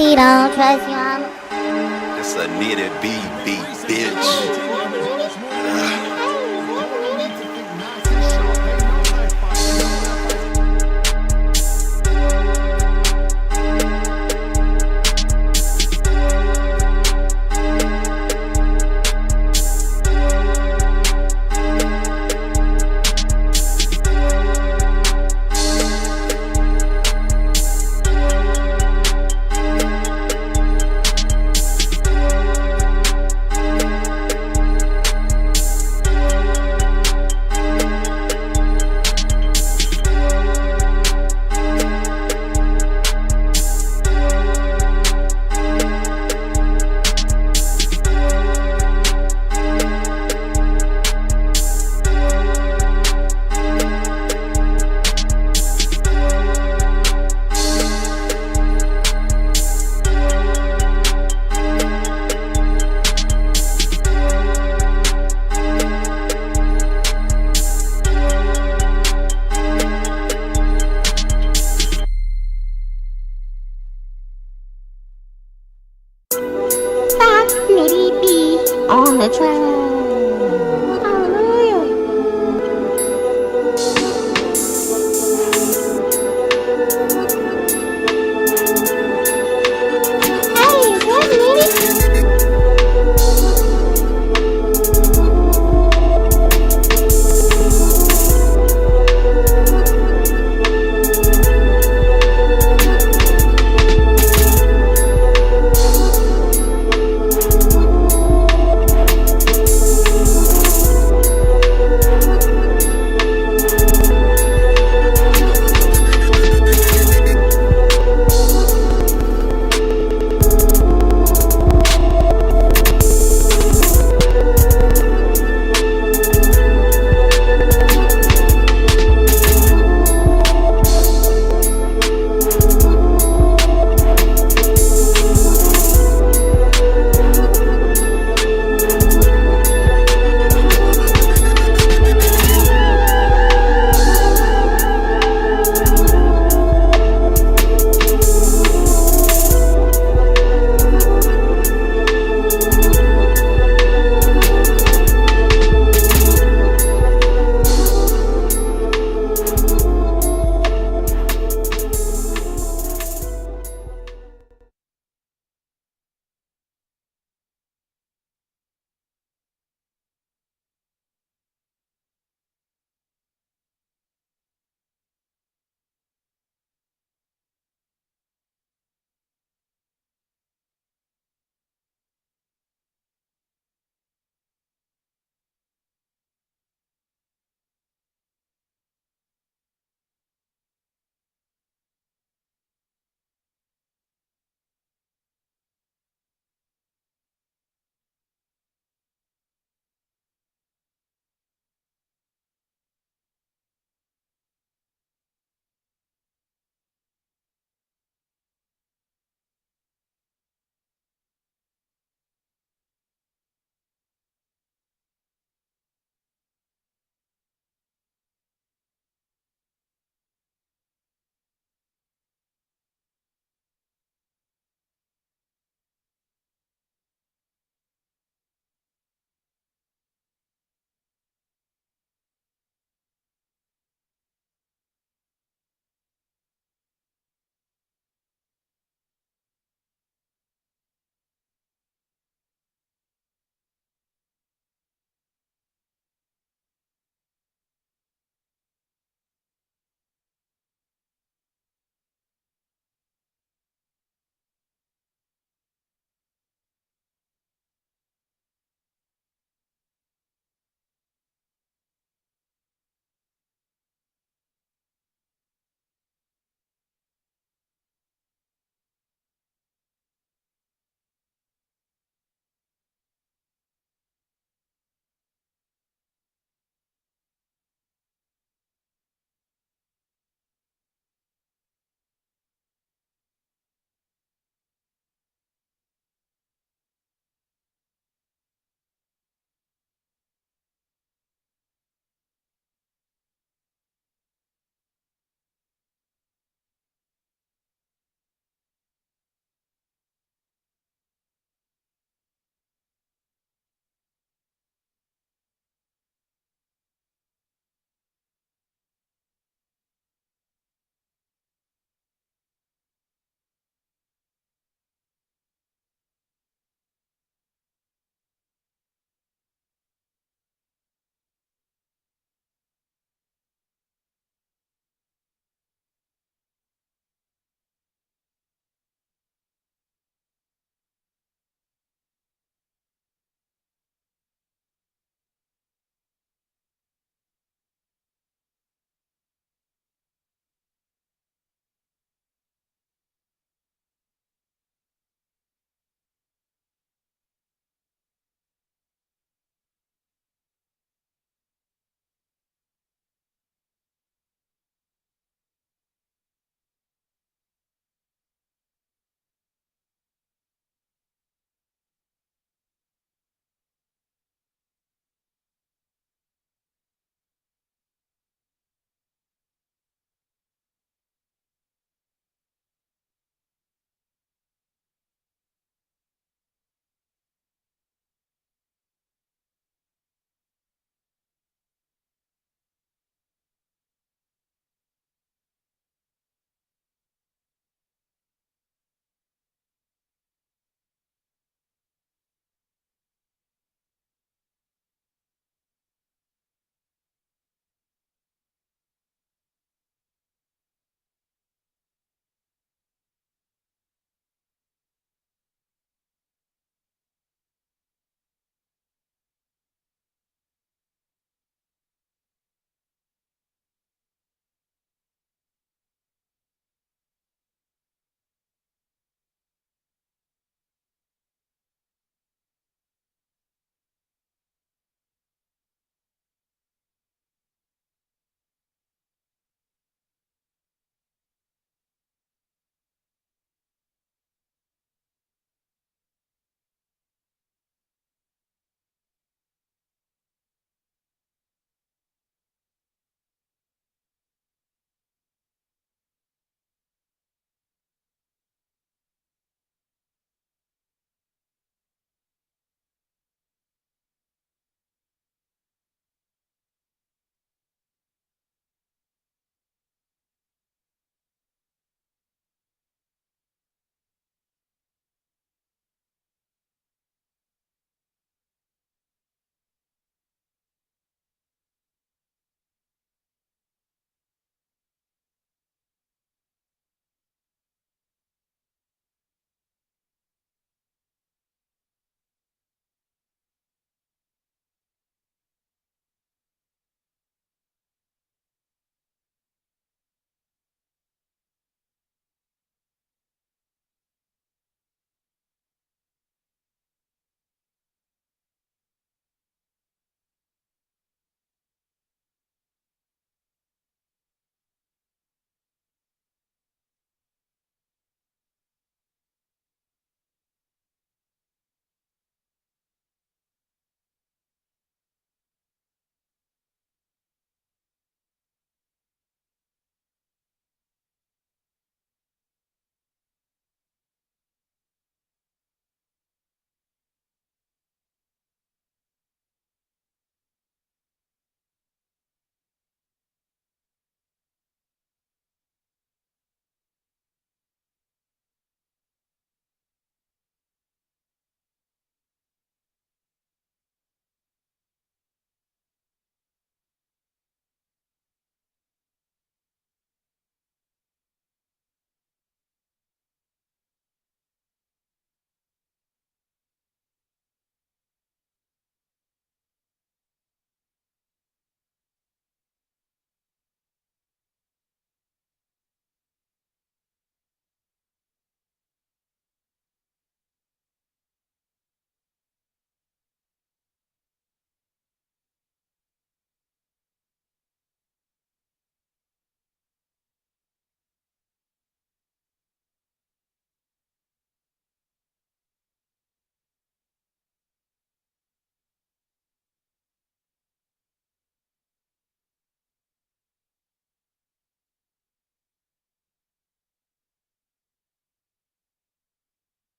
Nitty don't trust you, I'm It's a Nitty beat, bitch. Nitty be on the track. Hallelujah. Hey, what's Nitty?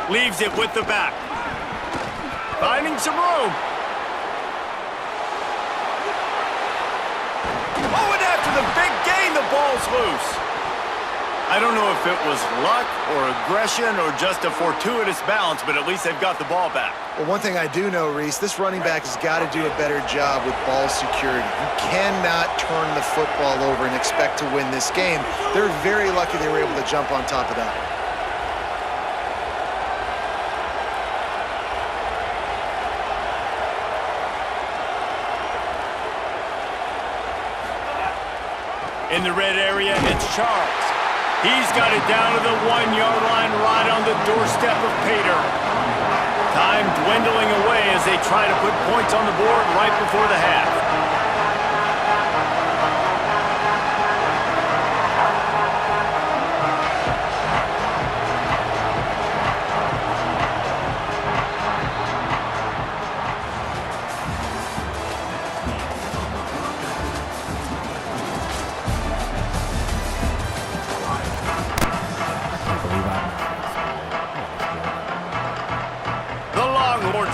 Leaves it with the back. Finding some room. Oh, and after the big gain, the ball's loose. I don't know if it was luck or aggression or just a fortuitous bounce, but at least they've got the ball back. Well, one thing I do know, Reese, this running back has got to do a better job with ball security. You cannot turn the football over and expect to win this game. They're very lucky they were able to jump on top of that. In the red area, it's Charles. He's got it down to the 1-yard line right on the doorstep of Pater. Time dwindling away as they try to put points on the board right before the half.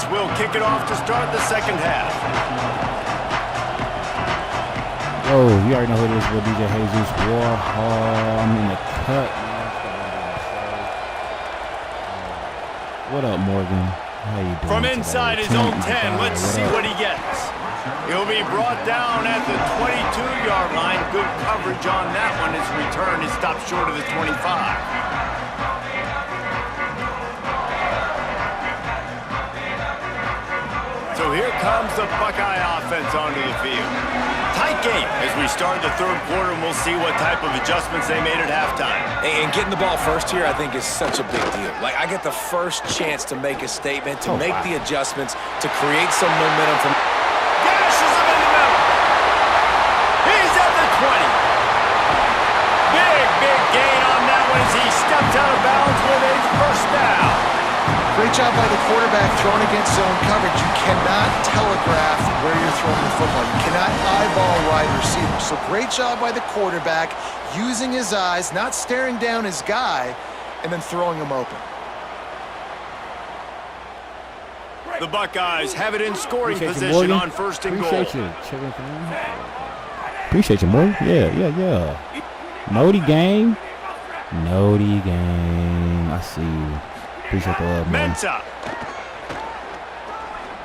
Will kick it off to start the second half. Oh, you already know who it is with DJ Jesus Warhol. I'm in the cut. What up, Morgan? How you doing? From inside his own 10, let's see what he gets. He'll be brought down at the 22-yard line. Good coverage on that one. His return is stopped short of the 25. So here comes the Buckeye offense onto the field. Tight game as we start the third quarter, and we'll see what type of adjustments they made at halftime. And getting the ball first here, I think, is such a big deal. Like, I get the first chance to make a statement, to make the adjustments, to create some momentum from... Gashes him in the middle. He's at the 20. Big gain on that one as he stepped out of bounds with a first down. Great job by the quarterback throwing against zone coverage. You cannot telegraph where you're throwing the football. You cannot eyeball wide receivers. So great job by the quarterback using his eyes, not staring down his guy, and then throwing him open. The Buckeyes have it in scoring Appreciate position on first and goal. Appreciate you, Morgan. Yeah. Nody gang. I see you. Appreciate the love, man. Mensa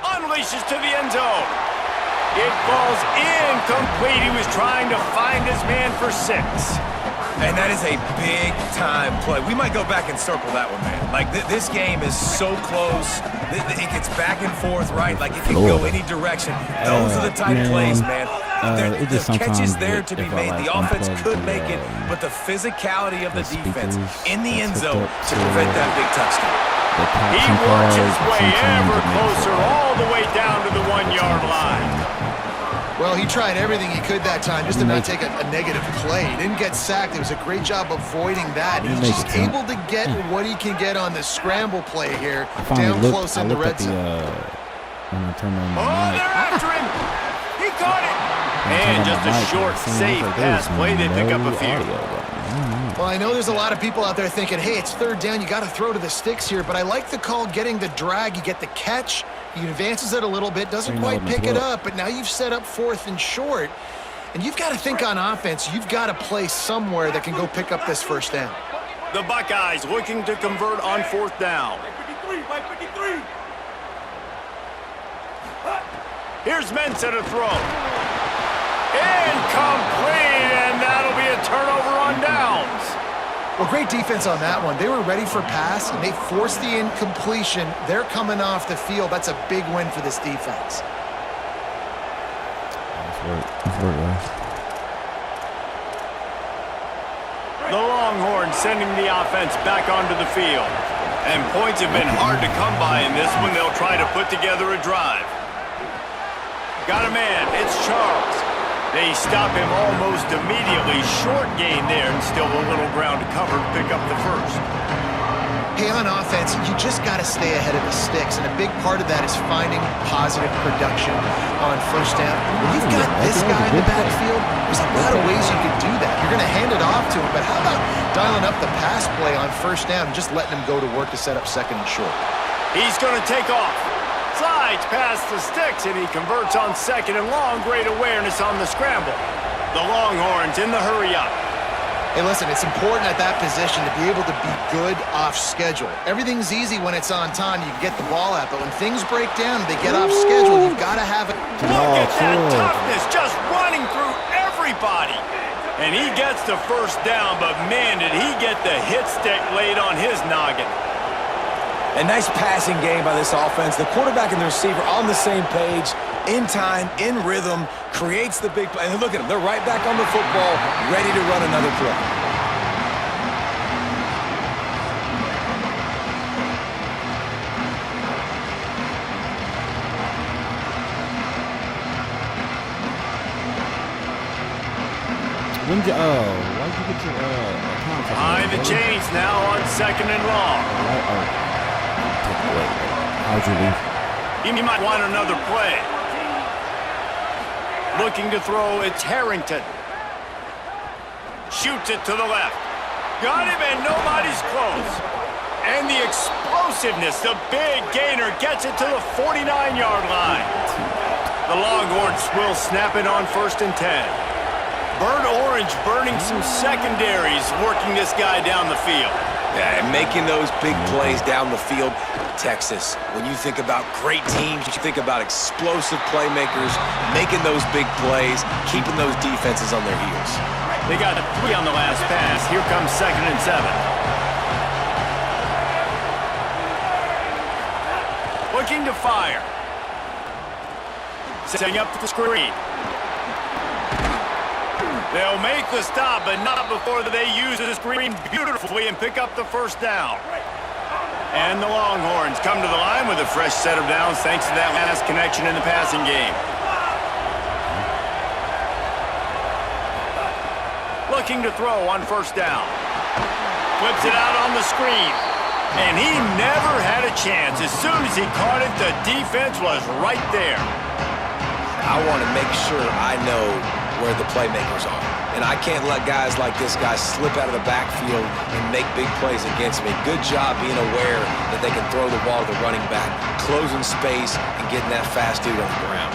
unleashes to the end zone. It falls incomplete. He was trying to find his man for 6. And that is a big-time play. We might go back and circle that one, man. Like, this game is so close. It gets back and forth, right? Like, it can go any direction. Those are the type plays, man. The catch is there to be made. The offense could make it, but the physicality of the defense in the end zone to prevent that big touchdown. He works his way ever closer, all the way down to the 1-yard line. Well, he tried everything he could that time just to not take a negative play. He didn't get sacked. It was a great job avoiding that. He's just able to get what he can get on the scramble play here, down close in the red zone. When I turned on they're after him. He caught it. And just a short, safe pass play. They pick up a few. Well, I know there's a lot of people out there thinking, hey, it's third down. You got to throw to the sticks here. But I like the call getting the drag. You get the catch. He advances it a little bit, doesn't quite pick it up, but now you've set up 4th and short, and you've got to think on offense. You've got to play somewhere that can go pick up this first down. The Buckeyes looking to convert on 4th down. Here's Mensa to throw. Incomplete, and that'll be a turnover on downs. Well, great defense on that one. They were ready for pass, and they forced the incompletion. They're coming off the field. That's a big win for this defense. Nice work, guys. The Longhorns sending the offense back onto the field. And points have been hard to come by in this one. They'll try to put together a drive. Got a man. It's Charles. They stop him almost immediately. Short gain there, and still a little ground to cover to pick up the first. Hey, on offense, you just got to stay ahead of the sticks, and a big part of that is finding positive production on first down. When you've got this guy in the backfield, there's a lot of ways you can do that. You're going to hand it off to him, but how about dialing up the pass play on first down and just letting him go to work to set up second and short? He's going to take off. Slides past the sticks, and he converts on second and long. Great awareness on the scramble. The Longhorns in the hurry-up. Hey, listen, it's important at that position to be able to be good off schedule. Everything's easy when it's on time. You can get the ball out, but when things break down and they get off schedule, you've got to have it. Look at that toughness, just running through everybody. And he gets the first down, but man, did he get the hit stick laid on his noggin. A nice passing game by this offense. The quarterback and the receiver on the same page, in time, in rhythm, creates the big play. And look at them. They're right back on the football, ready to run another play. Why'd you get your account? Behind the chains now on second and long. How'd you leave? He might want another play. Looking to throw, it's Harrington. Shoots it to the left. Got him, and nobody's close. And the explosiveness, the big gainer gets it to the 49-yard line. The Longhorns will snap it on 1st and 10. Burnt Orange burning some secondaries, working this guy down the field. Yeah, and making those big plays down the field. Texas, when you think about great teams, you think about explosive playmakers, making those big plays, keeping those defenses on their heels. They got 3 on the last pass. Here comes 2nd and 7. Looking to fire. Setting up the screen. They'll make the stop, but not before they use the screen beautifully and pick up the first down. And the Longhorns come to the line with a fresh set of downs thanks to that last connection in the passing game. Looking to throw on 1st down. Flips it out on the screen. And he never had a chance. As soon as he caught it, the defense was right there. I want to make sure I know where the playmakers are. And I can't let guys like this guy slip out of the backfield and make big plays against me. Good job being aware that they can throw the ball to the running back, closing space, and getting that fast dude on the ground.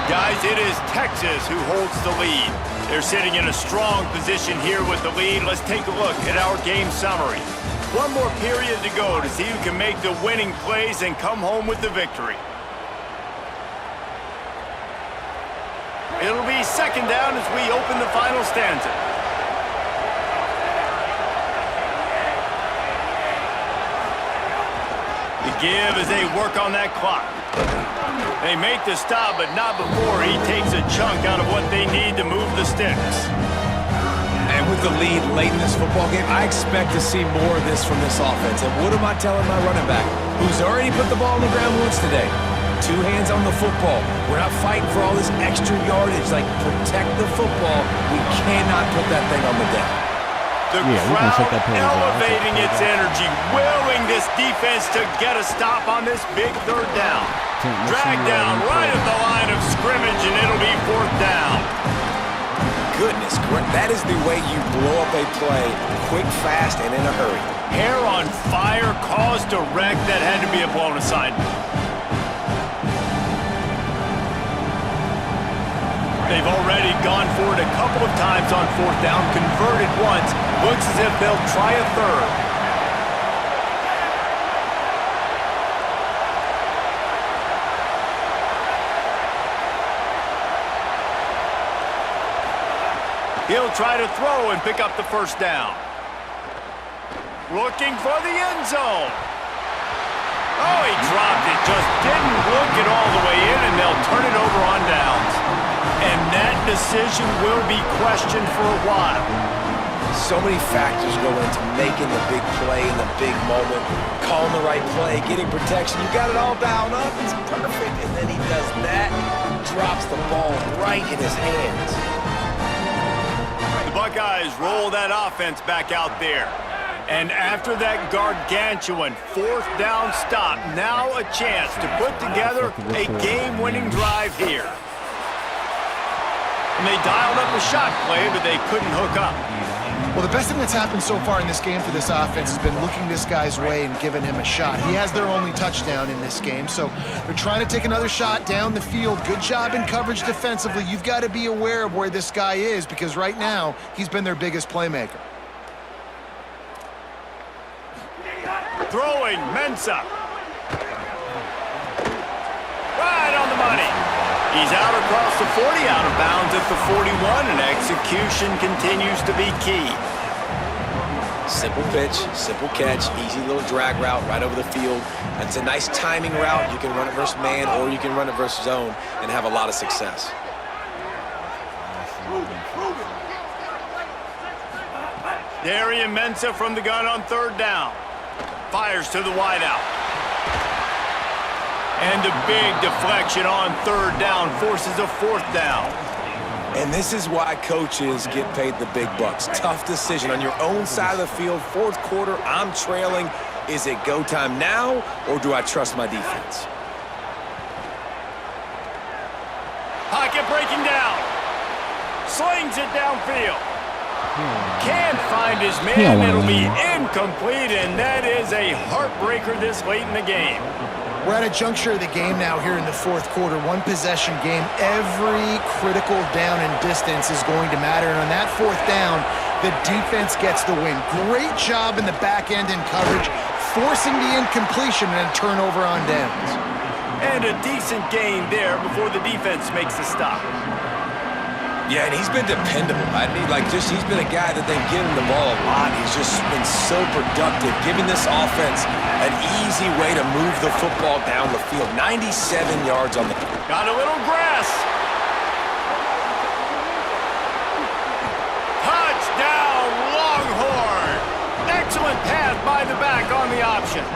Guys, it is Texas who holds the lead. They're sitting in a strong position here with the lead. Let's take a look at our game summary. One more period to go to see who can make the winning plays and come home with the victory. It'll be 2nd down as we open the final stanza. The give as they work on that clock. They make the stop, but not before he takes a chunk out of what they need to move the sticks. And with the lead late in this football game, I expect to see more of this from this offense. And what am I telling my running back, who's already put the ball on the ground once today? 2 hands on the football. We're not fighting for all this extra yardage. Like, protect the football. We cannot put that thing on the deck. The crowd elevating its energy, willing this defense to get a stop on this big 3rd down. Drag down right at the line of scrimmage, and it'll be 4th down. Goodness, that is the way you blow up a play, quick, fast, and in a hurry. Hair on fire, caused a wreck that had to be a blown assignment. They've already gone for it a couple of times on 4th down, converted once. Looks as if they'll try a 3rd. He'll try to throw and pick up the first down. Looking for the end zone. Oh, he dropped it. Just didn't look it all the way in, and they'll turn it over on downs. And that decision will be questioned for a while. So many factors go into making the big play in the big moment, calling the right play, getting protection. You got it all dialed up. It's perfect. And then he does that, drops the ball right in his hands. The Buckeyes roll that offense back out there. And after that gargantuan fourth down stop, now a chance to put together a game-winning drive here. And they dialed up a shot play, but they couldn't hook up. Well, the best thing that's happened so far in this game for this offense has been looking this guy's way and giving him a shot. He has their only touchdown in this game, so they're trying to take another shot down the field. Good job in coverage defensively. You've got to be aware of where this guy is because right now he's been their biggest playmaker. Throwing, Mensah. Right on the money. He's out across the 40, out of bounds at the 41, and execution continues to be key. Simple pitch, simple catch, easy little drag route right over the field. It's a nice timing route. You can run it versus man or you can run it versus zone and have a lot of success. Darian Mensah from the gun on third down. Fires to the wideout. And a big deflection on third down forces a fourth down. And this is why coaches get paid the big bucks. Tough decision on your own side of the field. Fourth quarter, I'm trailing. Is it go time now, or do I trust my defense? Pocket breaking down. Slings it downfield. Can't find his man. It'll be incomplete, and that is a heartbreaker this late in the game. We're at a juncture of the game now here in the fourth quarter. One possession game. Every critical down and distance is going to matter. And on that fourth down, the defense gets the win. Great job in the back end in coverage, forcing the incompletion and a turnover on downs. And a decent gain there before the defense makes the stop. Yeah, and he's been dependable. I mean, he's been a guy that they've given the ball a lot. He's just been so productive, giving this offense an easy way to move the football down the field. 97 yards on the... Got a little grass. Touchdown, Longhorn. Excellent pass by the back on the option.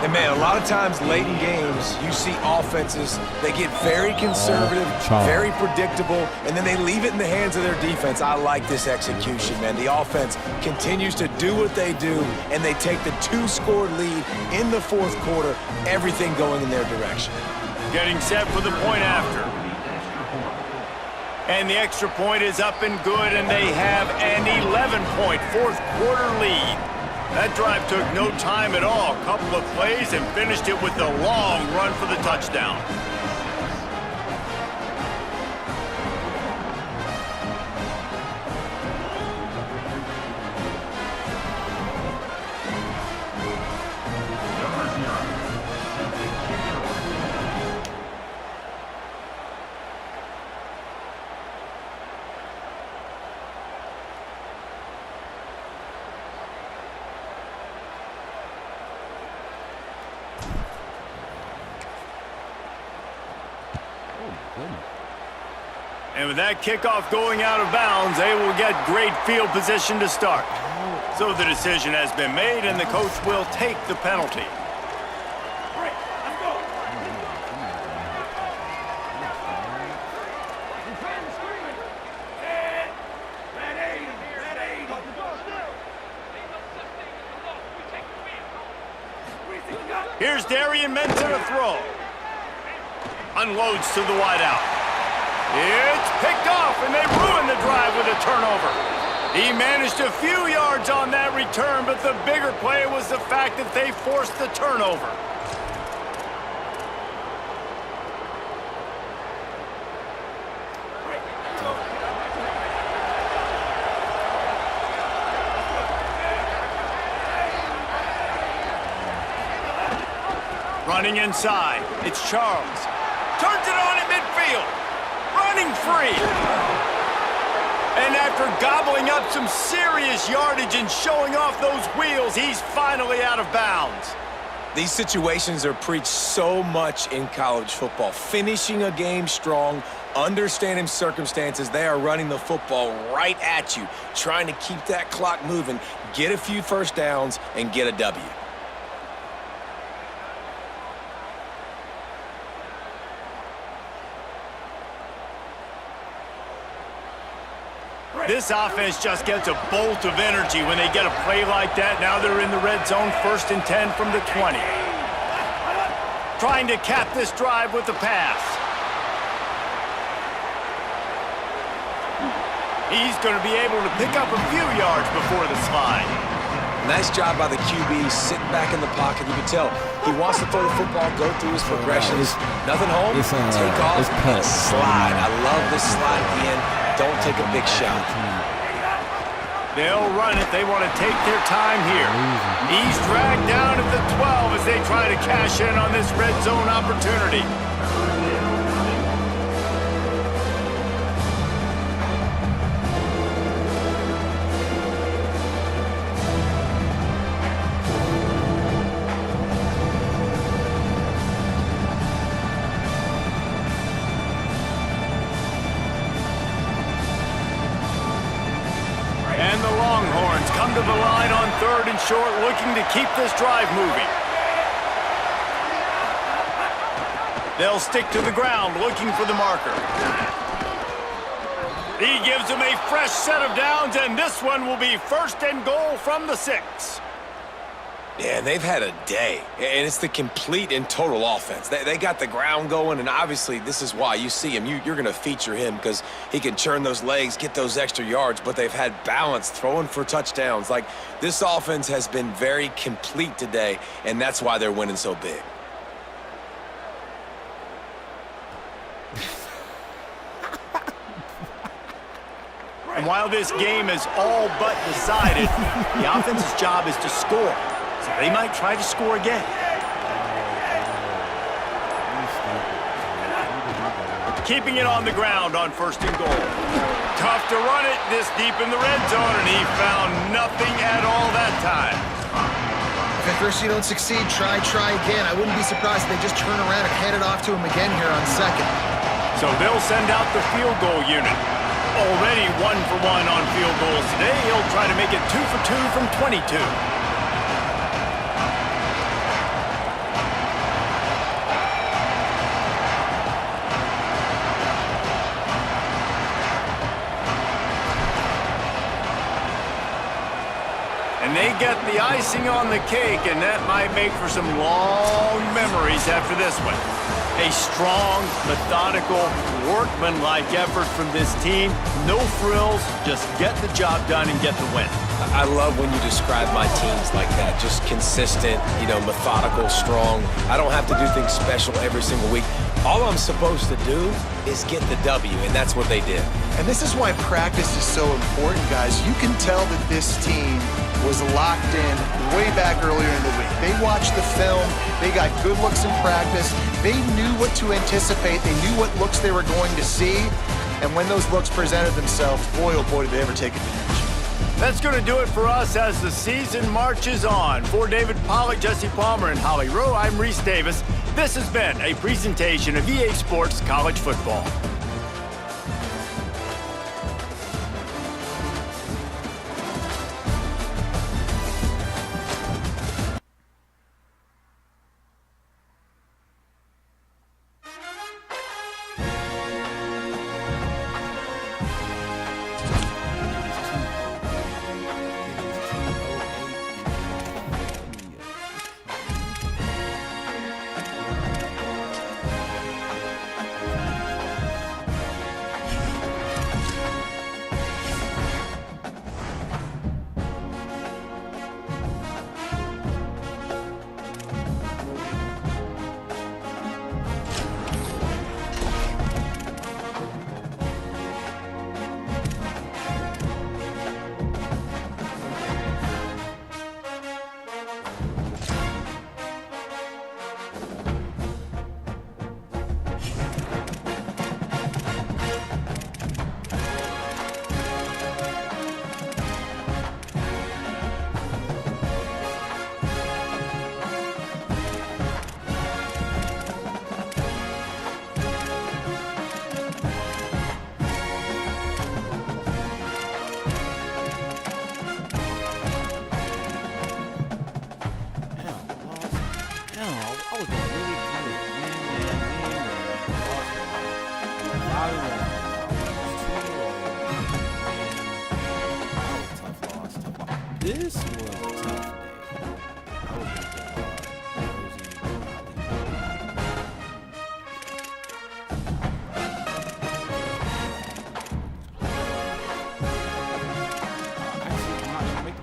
And man, a lot of times late in games, you see offenses, they get very conservative, very predictable, and then they leave it in the hands of their defense. I like this execution, man. The offense continues to do what they do, and they take the 2-score lead in the fourth quarter, everything going in their direction. Getting set for the point after. And the extra point is up and good, and they have an 11-point fourth quarter lead. That drive took no time at all. A couple of plays and finished it with a long run for the touchdown. And with that kickoff going out of bounds, they will get great field position to start. So the decision has been made, and the coach will take the penalty. Here's Darian Mensah to throw. Unloads to the wideout. It's picked off, and they ruin the drive with a turnover. He managed a few yards on that return, but the bigger play was the fact that they forced the turnover. Running inside, it's Charles. Turns it on at midfield. Running free. And after gobbling up some serious yardage and showing off those wheels, he's finally out of bounds. These situations are preached so much in college football. Finishing a game strong, Understanding circumstances, they are running the football right at you, trying to keep that clock moving, get a few first downs, and get a W. This offense just gets a bolt of energy when they get a play like that. Now they're in the red zone, 1st and 10 from the 20. Trying to cap this drive with the pass. He's going to be able to pick up a few yards before the slide. Nice job by the QB, sitting back in the pocket. You can tell he wants to throw the football, go through his progressions. Nothing home, take off, and slide. I love this slide at the end. Don't take a big shot. They'll run it. They want to take their time here. He's dragged down at the 12 as they try to cash in on this red zone opportunity. And the Longhorns come to the line on 3rd and short, looking to keep this drive moving. They'll stick to the ground, looking for the marker. He gives them a fresh set of downs, and this one will be 1st and goal from the 6. Yeah, they've had a day, and it's the complete and total offense. They got the ground going, and obviously this is why you see him. You're going to feature him because he can churn those legs, get those extra yards, but they've had balance, throwing for touchdowns. Like, this offense has been very complete today, and that's why they're winning so big. And while this game is all but decided, the offense's job is to score. So they might try to score again. Keeping it on the ground on 1st and goal. Tough to run it this deep in the red zone, and he found nothing at all that time. If at first you don't succeed, try again. I wouldn't be surprised if they just turn around and hand it off to him again here on 2nd. So they'll send out the field goal unit. Already 1 for 1 on field goals today. He'll try to make it 2 for 2 from 22. And they get the icing on the cake, and that might make for some long memories after this one. A strong, methodical, workmanlike effort from this team. No frills, just get the job done and get the win. I love when you describe my teams like that. Just consistent, methodical, strong. I don't have to do things special every single week. All I'm supposed to do is get the W, and that's what they did. And this is why practice is so important, guys. You can tell that this team was locked in way back earlier in the week. They watched the film. They got good looks in practice. They knew what to anticipate. They knew what looks they were going to see. And when those looks presented themselves, boy, oh boy, did they ever take advantage. That's going to do it for us as the season marches on. For David Pollack, Jesse Palmer, and Holly Rowe, I'm Reese Davis. This has been a presentation of EA Sports College Football. This was a tough day. I was gonna go actually, I'm not gonna make the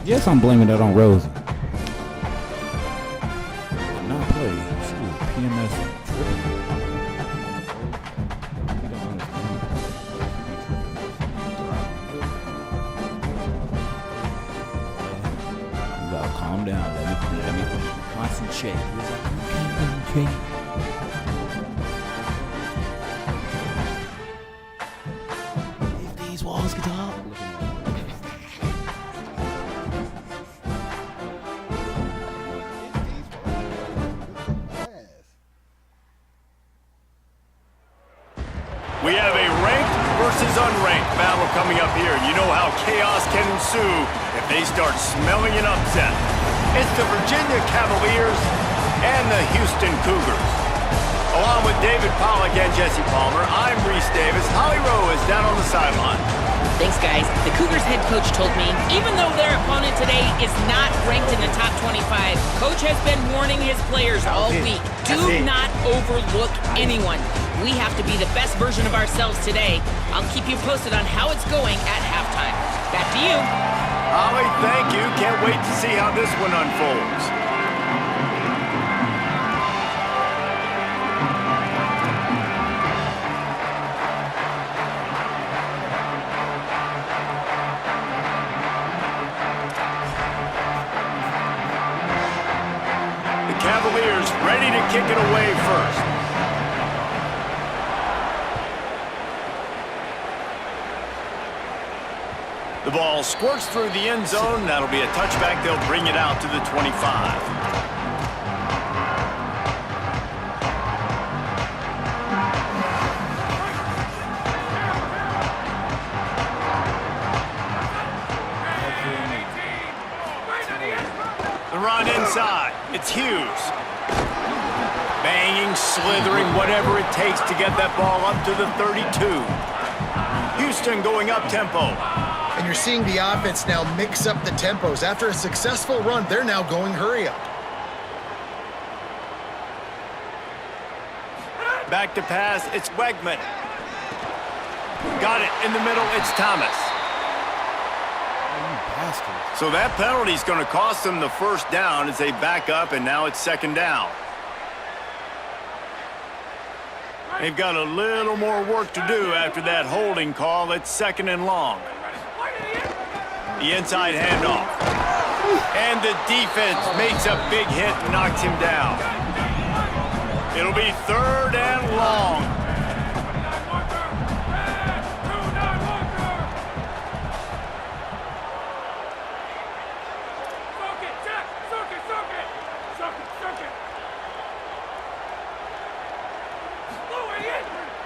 Yes, I'm blaming that on Rosie. Did not play. She was PMS tripping. You don't understand. You gotta calm down. Let me concentrate. Concentrate. If these walls could talk. We have a ranked versus unranked battle coming up here. You know how chaos can ensue if they start smelling an upset. It's the Virginia Cavaliers and the Houston Cougars. Along with David Pollack and Jesse Palmer, I'm Reese Davis. Holly Rowe is down on the sideline. Thanks, guys. The Cougars head coach told me, even though their opponent today is not ranked in the top 25, Coach has been warning his players all week. Do not overlook anyone. We have to be the best version of ourselves today. I'll keep you posted on how it's going at halftime. Back to you. Holly, thank you. Can't wait to see how this one unfolds. Cavaliers ready to kick it away first. The ball squirts through the end zone. That'll be a touchback. They'll bring it out to the 25. The run inside. It's Hughes. Banging, slithering, whatever it takes to get that ball up to the 32. Houston going up tempo. And you're seeing the offense now mix up the tempos. After a successful run, they're now going hurry up. Back to pass, it's Wegman. Got it in the middle, it's Thomas. So that penalty is going to cost them the first down as they back up, and now it's second down. They've got a little more work to do after that holding call. It's second and long. The inside handoff. And the defense makes a big hit and knocks him down. It'll be third and long.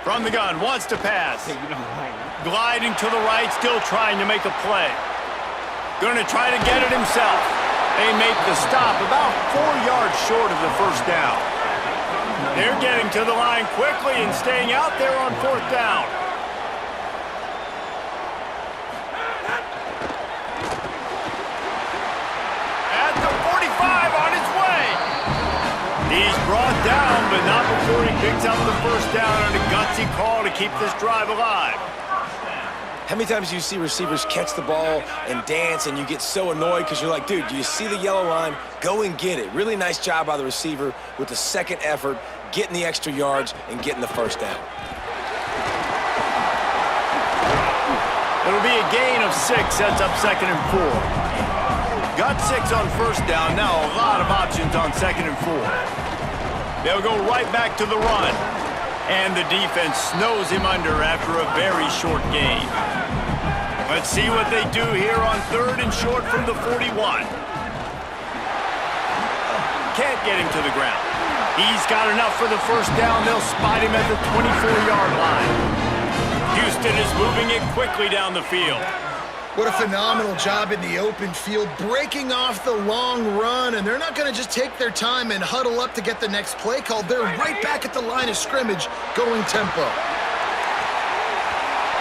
From the gun, wants to pass. Gliding to the right, still trying to make a play. Going to try to get it himself. They make the stop about 4 yards short of the first down. They're getting to the line quickly and staying out there on 4th down. At the 45 on his way. He's brought down, but not before he picks up the first down on a gutsy call to keep this drive alive. How many times do you see receivers catch the ball and dance and you get so annoyed because you're like, dude, do you see the yellow line? Go and get it. Really nice job by the receiver with the second effort, getting the extra yards and getting the first down. It'll be a gain of 6, sets up 2nd and 4. Got 6 on first down, now a lot of options on 2nd and 4. They'll go right back to the run. And the defense snows him under after a very short gain. Let's see what they do here on 3rd and short from the 41. Can't get him to the ground. He's got enough for the first down. They'll spot him at the 24-yard line. Houston is moving it quickly down the field. What a phenomenal job in the open field, breaking off the long run, and they're not going to just take their time and huddle up to get the next play called. They're right back at the line of scrimmage, going tempo.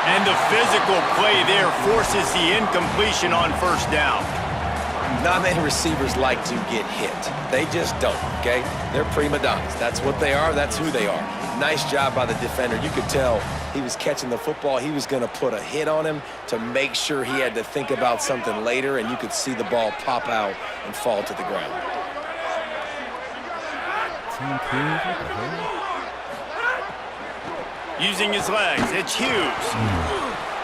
And the physical play there forces the incompletion on first down. Not many receivers like to get hit. They just don't, okay? They're prima donnas. That's what they are. That's who they are. Nice job by the defender. You could tell he was catching the football. He was going to put a hit on him to make sure he had to think about something later, and you could see the ball pop out and fall to the ground. Using his legs, it's Hughes.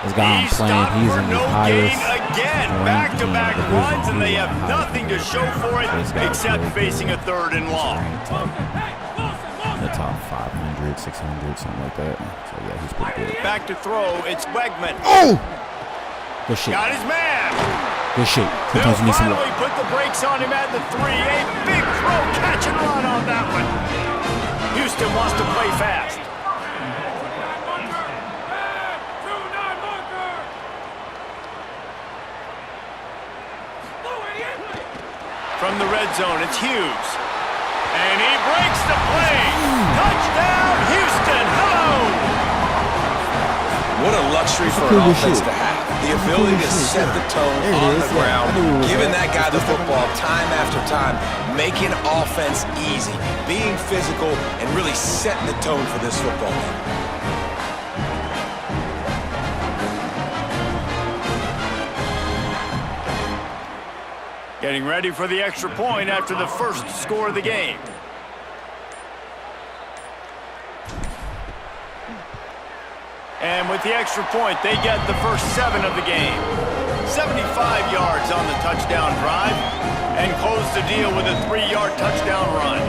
This guy I'm playing, he's in the highest again. Back-to-back runs, and they have nothing to show for it except facing a 3rd and long. The top 500, 600, something like that. So yeah, he's pretty good. Back to throw, it's Wegman. Oh! Good shit. Got his man. Good shit. They'll Sometimes you need some finally put the brakes on him at the 3. A big throw, catch and run on that one. Houston wants to play fast. From the red zone, it's Hughes. And he breaks the play. Touchdown, Houston. Hello. What a luxury for an offense to have. The ability to set the tone on the ground, giving that guy the football time after time, making offense easy, being physical, and really setting the tone for this football game. Getting ready for the extra point after the first score of the game. And with the extra point, they get the first 7 of the game. 75 yards on the touchdown drive and close the deal with a 3-yard touchdown run.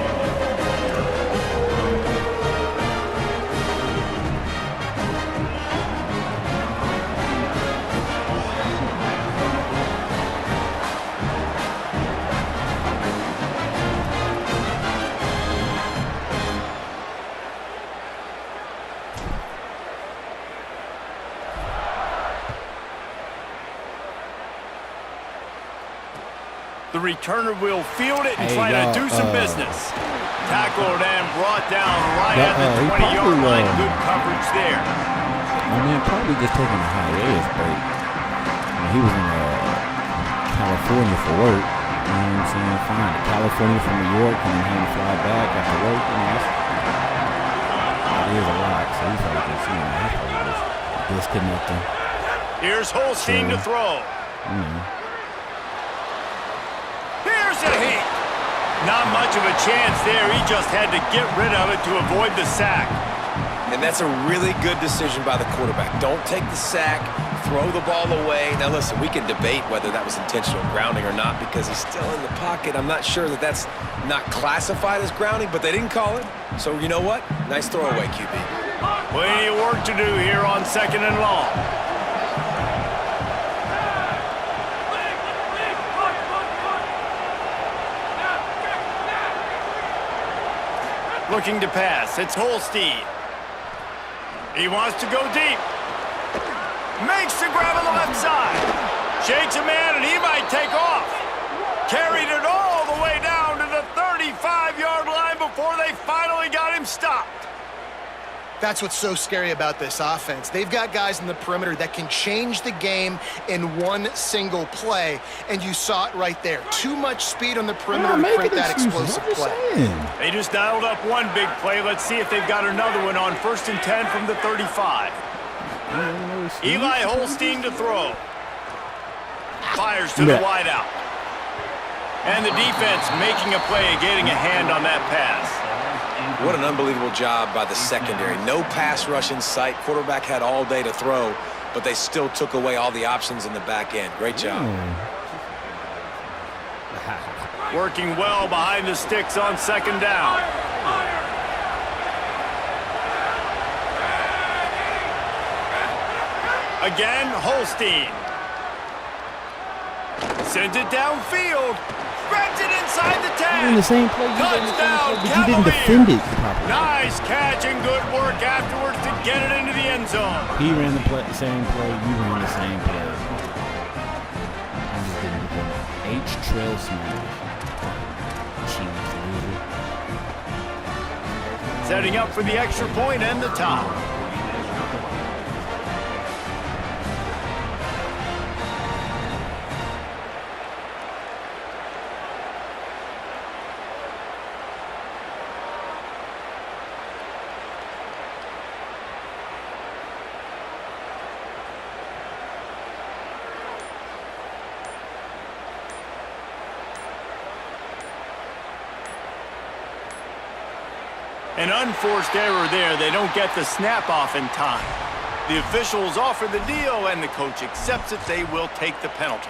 The returner will field it and try to do some business. Tackled and brought down right at the 20-yard line. Good coverage there. I mean, probably just taking a hiatus break. I mean, he was in California for work. You know what I'm saying? Fine. California from New York, and then he would fly back after work. You know, that is a lot. So he's probably just, you know, he's probably just disconnecting. Here's Holstein to throw. Here's a hit. Not much of a chance there. He just had to get rid of it to avoid the sack. And that's a really good decision by the quarterback. Don't take the sack, throw the ball away. Now listen, we can debate whether that was intentional grounding or not because he's still in the pocket. I'm not sure that that's not classified as grounding, but they didn't call it. So you know what? Nice throwaway, QB. Plenty of work to do here on 2nd and long. Looking to pass, it's Holstein. He wants to go deep. Makes the grab on the left side. Shakes a man, and he might take off. Carried it all the way down to the 35-yard line before they finally got him stopped. That's what's so scary about this offense. They've got guys in the perimeter that can change the game in one single play, and you saw it right there. Too much speed on the perimeter to create that explosive play. They just dialed up one big play. Let's see if they've got another one on 1st and 10 from the 35. Eli Holstein to throw. Fires to the wideout. And the defense making a play, getting a hand on that pass. What an unbelievable job by the secondary. No pass rush in sight. Quarterback had all day to throw, but they still took away all the options in the back end. Great job. Working well behind the sticks on 2nd down. Again, Holstein. Sends it downfield. Spreads it inside the 10. In the same play, Touchdown, but you didn't defend it properly. Nice catch and good work afterwards to get it into the end zone. He ran the same play. You ran the same play. I just didn't defend it. H. Trail Smith. Cheese loser. Setting up for the extra point and the top. An unforced error there. They don't get the snap off in time. The officials offer the deal, and the coach accepts it. They will take the penalty.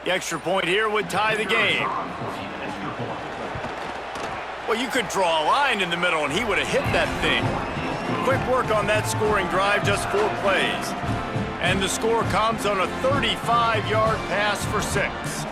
The extra point here would tie the game. Well, you could draw a line in the middle, and he would have hit that thing. Quick work on that scoring drive, just 4 plays. And the score comes on a 35-yard pass for 6.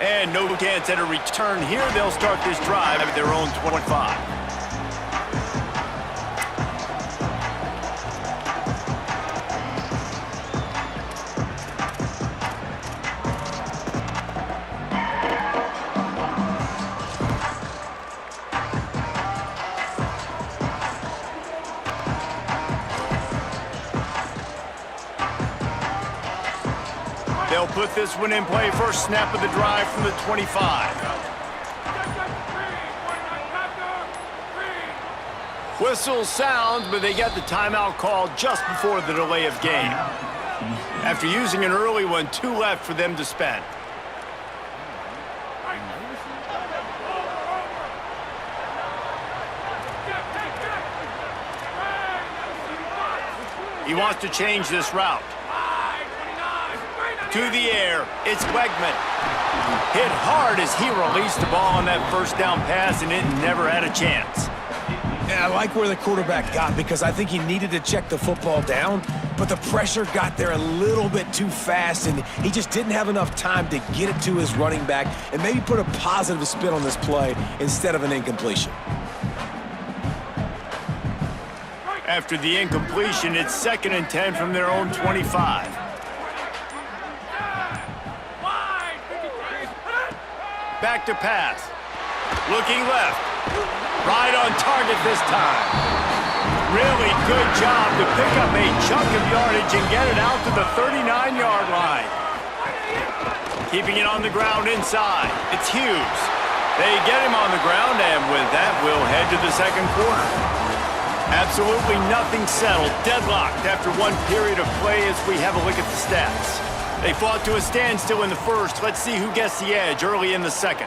And no chance at a return here. They'll start this drive at their own 25. They'll put this one in play. First snap of the drive from the 25. Whistle sounds, but they get the timeout called just before the delay of game. After using an early one, 2 left for them to spend. He wants to change this route. To the air, it's Wegman. Hit hard as he released the ball on that first down pass, and it never had a chance. Yeah, I like where the quarterback got because I think he needed to check the football down, but the pressure got there a little bit too fast, and he just didn't have enough time to get it to his running back and maybe put a positive spin on this play instead of an incompletion. After the incompletion, it's 2nd and 10 from their own 25. Back to pass. Looking left. Right on target this time. Really good job to pick up a chunk of yardage and get it out to the 39-yard line. Keeping it on the ground inside. It's Hughes. They get him on the ground, and with that, we'll head to the 2nd quarter. Absolutely nothing settled. Deadlocked after one period of play as we have a look at the stats. They fought to a standstill in the first. Let's see who gets the edge early in the 2nd.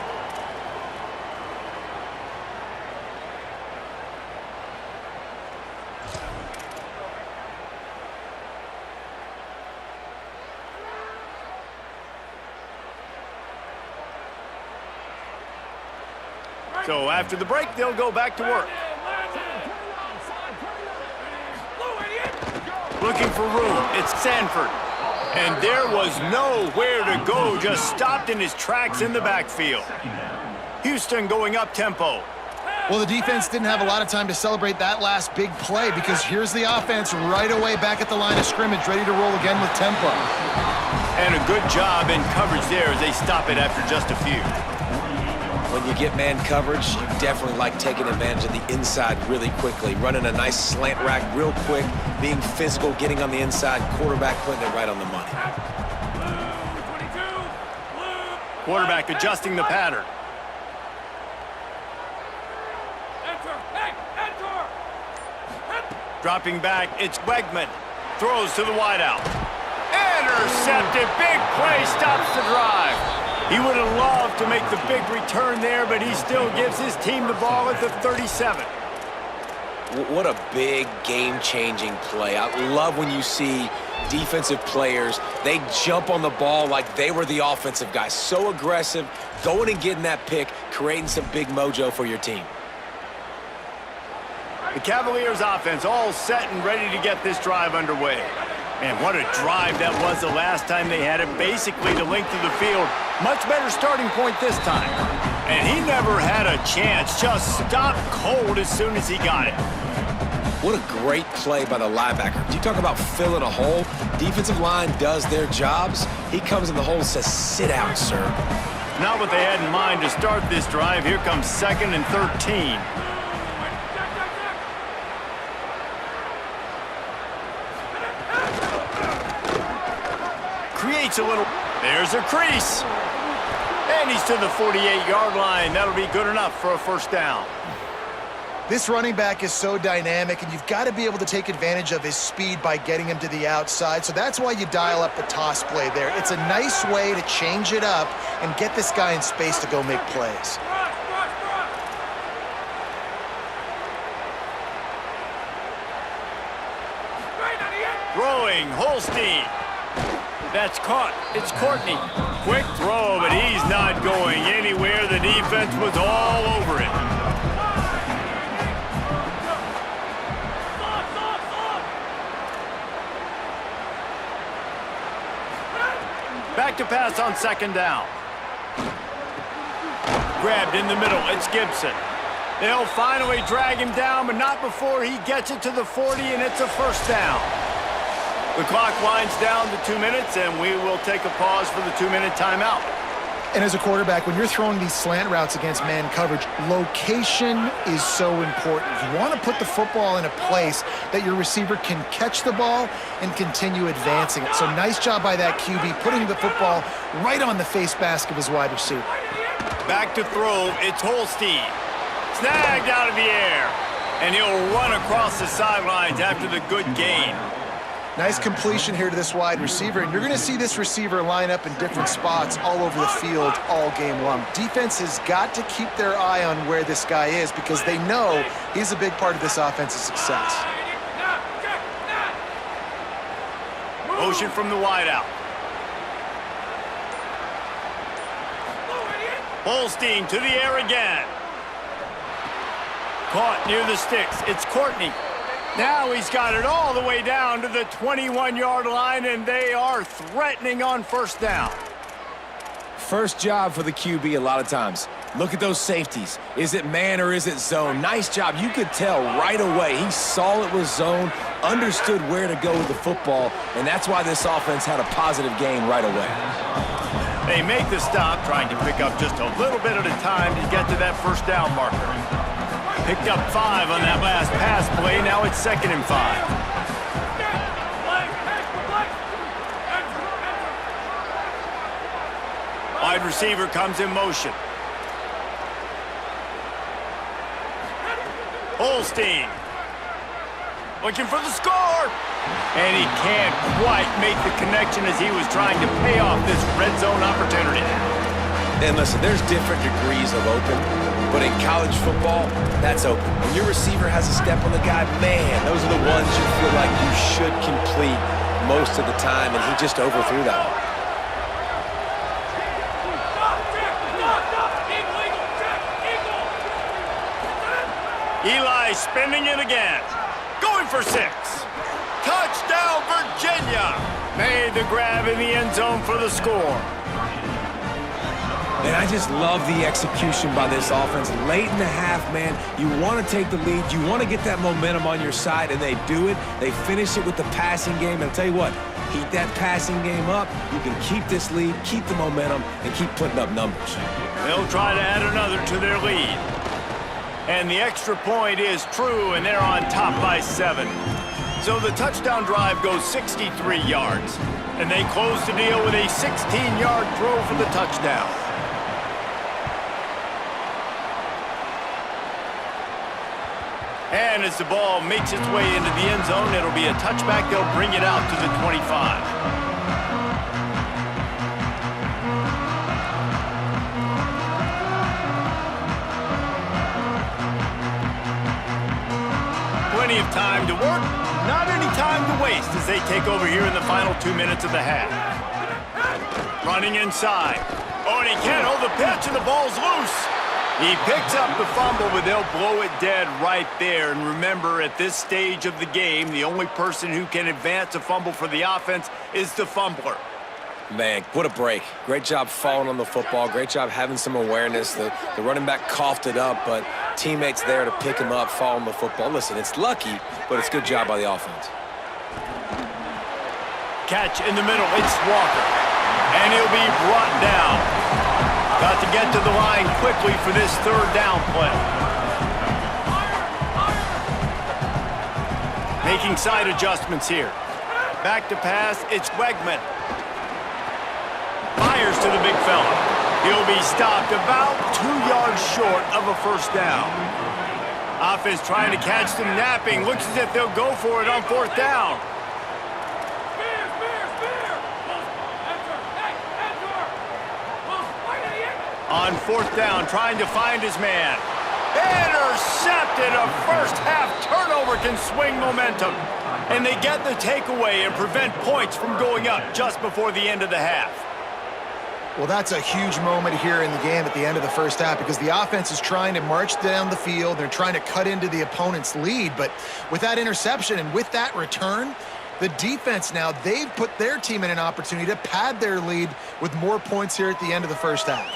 So after the break, they'll go back to work. Looking for room. It's Sanford. And there was nowhere to go. Just stopped in his tracks in the backfield. Houston going up tempo. Well, the defense didn't have a lot of time to celebrate that last big play because here's the offense right away back at the line of scrimmage, ready to roll again with tempo. And a good job in coverage there as they stop it after just a few. When you get man coverage, you definitely like taking advantage of the inside really quickly, running a nice slant rack real quick, being physical, getting on the inside, quarterback putting it right on the money. Quarterback adjusting the pattern. Dropping back, it's Wegman. Throws to the wideout. Intercepted, big play, stops the drive. He would have loved to make the big return there, but he still gives his team the ball at the 37. What a big game-changing play. I love when you see defensive players, they jump on the ball like they were the offensive guy. So aggressive, going and getting that pick, creating some big mojo for your team. The Cavaliers offense all set and ready to get this drive underway. Man, what a drive that was the last time they had it. Basically the length of the field. Much better starting point this time. And he never had a chance. Just stopped cold as soon as he got it. What a great play by the linebacker. You talk about filling a hole. Defensive line does their jobs. He comes in the hole and says, sit down, sir. Not what they had in mind to start this drive. Here comes 2nd and 13. Creates a little. There's a crease. And he's to the 48-yard line. That'll be good enough for a first down. This running back is so dynamic, and you've got to be able to take advantage of his speed by getting him to the outside. So that's why you dial up the toss play there. It's a nice way to change it up and get this guy in space to go make plays. Throwing, Holstein. That's caught. It's Courtney. Quick throw, but he's not going anywhere. The defense was all over it. Back to pass on 2nd down. Grabbed in the middle. It's Gibson. They'll finally drag him down, but not before he gets it to the 40, and it's a first down. The clock winds down to 2 minutes, and we will take a pause for the 2-minute timeout. And as a quarterback, when you're throwing these slant routes against man coverage, location is so important. You want to put the football in a place that your receiver can catch the ball and continue advancing it. So nice job by that QB, putting the football right on the face mask of his wide receiver. Back to throw, it's Holstein. Snagged out of the air, and he'll run across the sidelines after the good gain. Nice completion here to this wide receiver, and you're going to see this receiver line up in different spots all over the field all game long. Defense has got to keep their eye on where this guy is because they know he's a big part of this offense's success. Motion from the wideout. Holstein to the air again. Caught near the sticks. It's Courtney. Now he's got it all the way down to the 21-yard line, and they are threatening on first down. First job for the QB a lot of times. Look at those safeties. Is it man or is it zone? Nice job. You could tell right away. He saw it was zone, understood where to go with the football, and that's why this offense had a positive game right away. They make the stop, trying to pick up just a little bit at a time to get to that first down marker. Picked up 5 on that last pass play. Now it's 2nd and 5. Wide receiver comes in motion. Holstein looking for the score. And he can't quite make the connection as he was trying to pay off this red zone opportunity. And listen, there's different degrees of open, but in college football, that's open. When your receiver has a step on the guy, man, those are the ones you feel like you should complete most of the time, and he just overthrew that one. Eli spinning it again. Going for 6. Touchdown, Virginia! Made the grab in the end zone for the score. And I just love the execution by this offense. Late in the half, man, you want to take the lead. You want to get that momentum on your side, and they do it. They finish it with the passing game. And I'll tell you what, keep that passing game up. You can keep this lead, keep the momentum, and keep putting up numbers. They'll try to add another to their lead. And the extra point is true, and they're on top by 7. So the touchdown drive goes 63 yards. And they close the deal with a 16-yard throw for the touchdown. And as the ball makes its way into the end zone, it'll be a touchback. They'll bring it out to the 25. Plenty of time to work, not any time to waste as they take over here in the final 2 minutes of the half. Running inside. Oh, and he can't hold the pitch, and the ball's loose. He picks up the fumble, but they'll blow it dead right there. And remember, at this stage of the game, the only person who can advance a fumble for the offense is the fumbler. Man, what a break. Great job falling on the football. Great job having some awareness. The running back coughed it up, but teammates there to pick him up, fall on the football. Listen, it's lucky, but it's good job by the offense. Catch in the middle. It's Walker. And he'll be brought down. Got to get to the line quickly for this 3rd down play. Making side adjustments here. Back to pass, it's Wegman. Fires to the big fella. He'll be stopped about 2 yards short of a 1st down. Offense trying to catch them napping. Looks as if they'll go for it on 4th down. On 4th down, trying to find his man. Intercepted. A first-half turnover can swing momentum. And they get the takeaway and prevent points from going up just before the end of the half. Well, that's a huge moment here in the game at the end of the first half because the offense is trying to march down the field. They're trying to cut into the opponent's lead. But with that interception and with that return, the defense now, they've put their team in an opportunity to pad their lead with more points here at the end of the first half.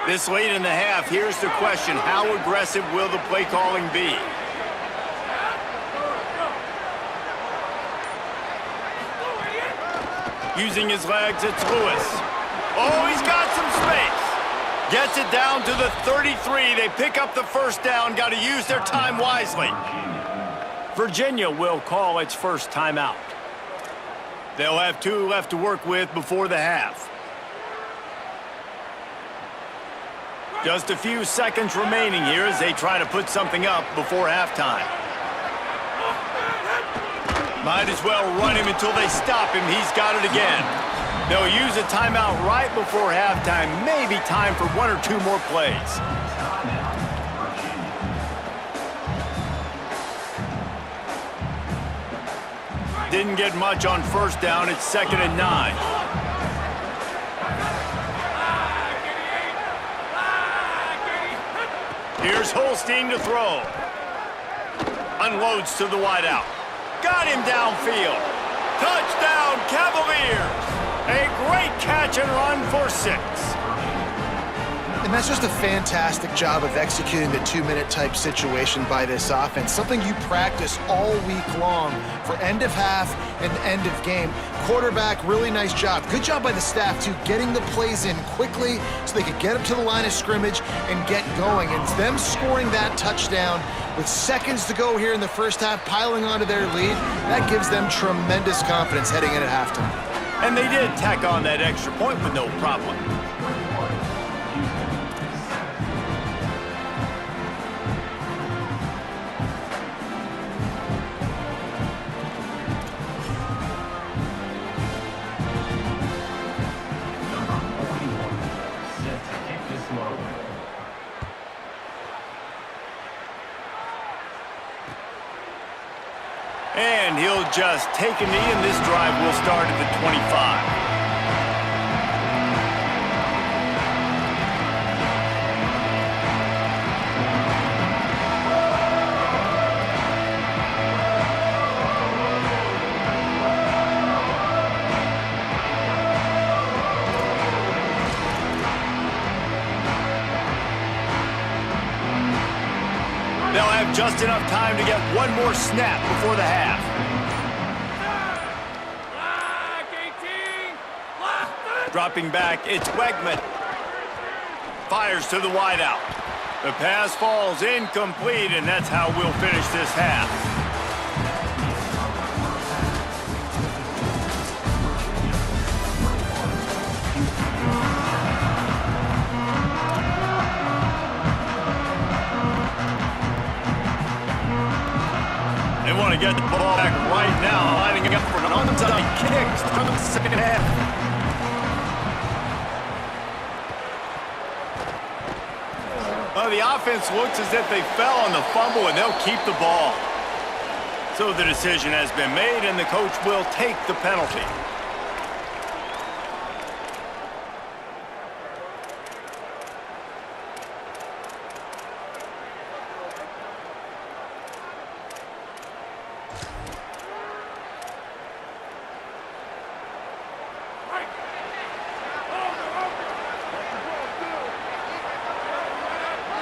This late in the half, here's the question. How aggressive will the play calling be? Using his legs, it's Lewis. Oh, he's got some space. Gets it down to the 33. They pick up the 1st down. Got to use their time wisely. Virginia will call its first timeout. They'll have 2 left to work with before the half. Just a few seconds remaining here as they try to put something up before halftime. Might as well run him until they stop him. He's got it again. They'll use a timeout right before halftime. Maybe time for 1 or 2 more plays. Didn't get much on 1st down. It's 2nd and 9. Here's Holstein to throw. Unloads to the wideout. Got him downfield. Touchdown, Cavaliers. A great catch and run for 6. And that's just a fantastic job of executing the 2-minute type situation by this offense. Something you practice all week long for end of half and end of game. Quarterback, really nice job. Good job by the staff, too, getting the plays in quickly so they could get up to the line of scrimmage and get going. And them scoring that touchdown with seconds to go here in the first half, piling onto their lead, that gives them tremendous confidence heading in at halftime. And they did tack on that extra point with no problem. And he'll just take a knee, and this drive will start at the 25. just enough time to get one more snap before the half. Dropping back, it's Wegman. Fires to the wideout. The pass falls incomplete, and that's how we'll finish this half. They want to get the ball back right now, lining up for an onside kick from the second half. Well, the offense looks as if they fell on the fumble, and they'll keep the ball. So the decision has been made, and the coach will take the penalty.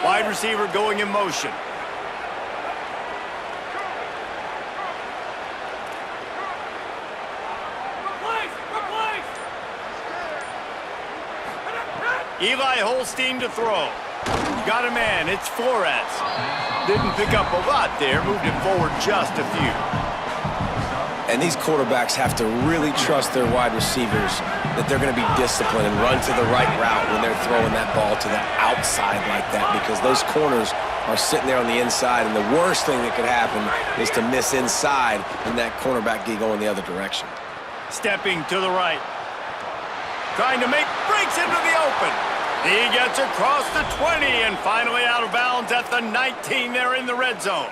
Wide receiver going in motion. Eli Holstein to throw. Got a man, it's Flores. Didn't pick up a lot there, moved it forward just a few. And these quarterbacks have to really trust their wide receivers that they're going to be disciplined and run to the right route when they're throwing that ball to the outside like that, because those corners are sitting there on the inside, and the worst thing that could happen is to miss inside and that cornerback go in the other direction. Stepping to the right. Trying to make breaks into the open. He gets across the 20 and finally out of bounds at the 19 there in the red zone.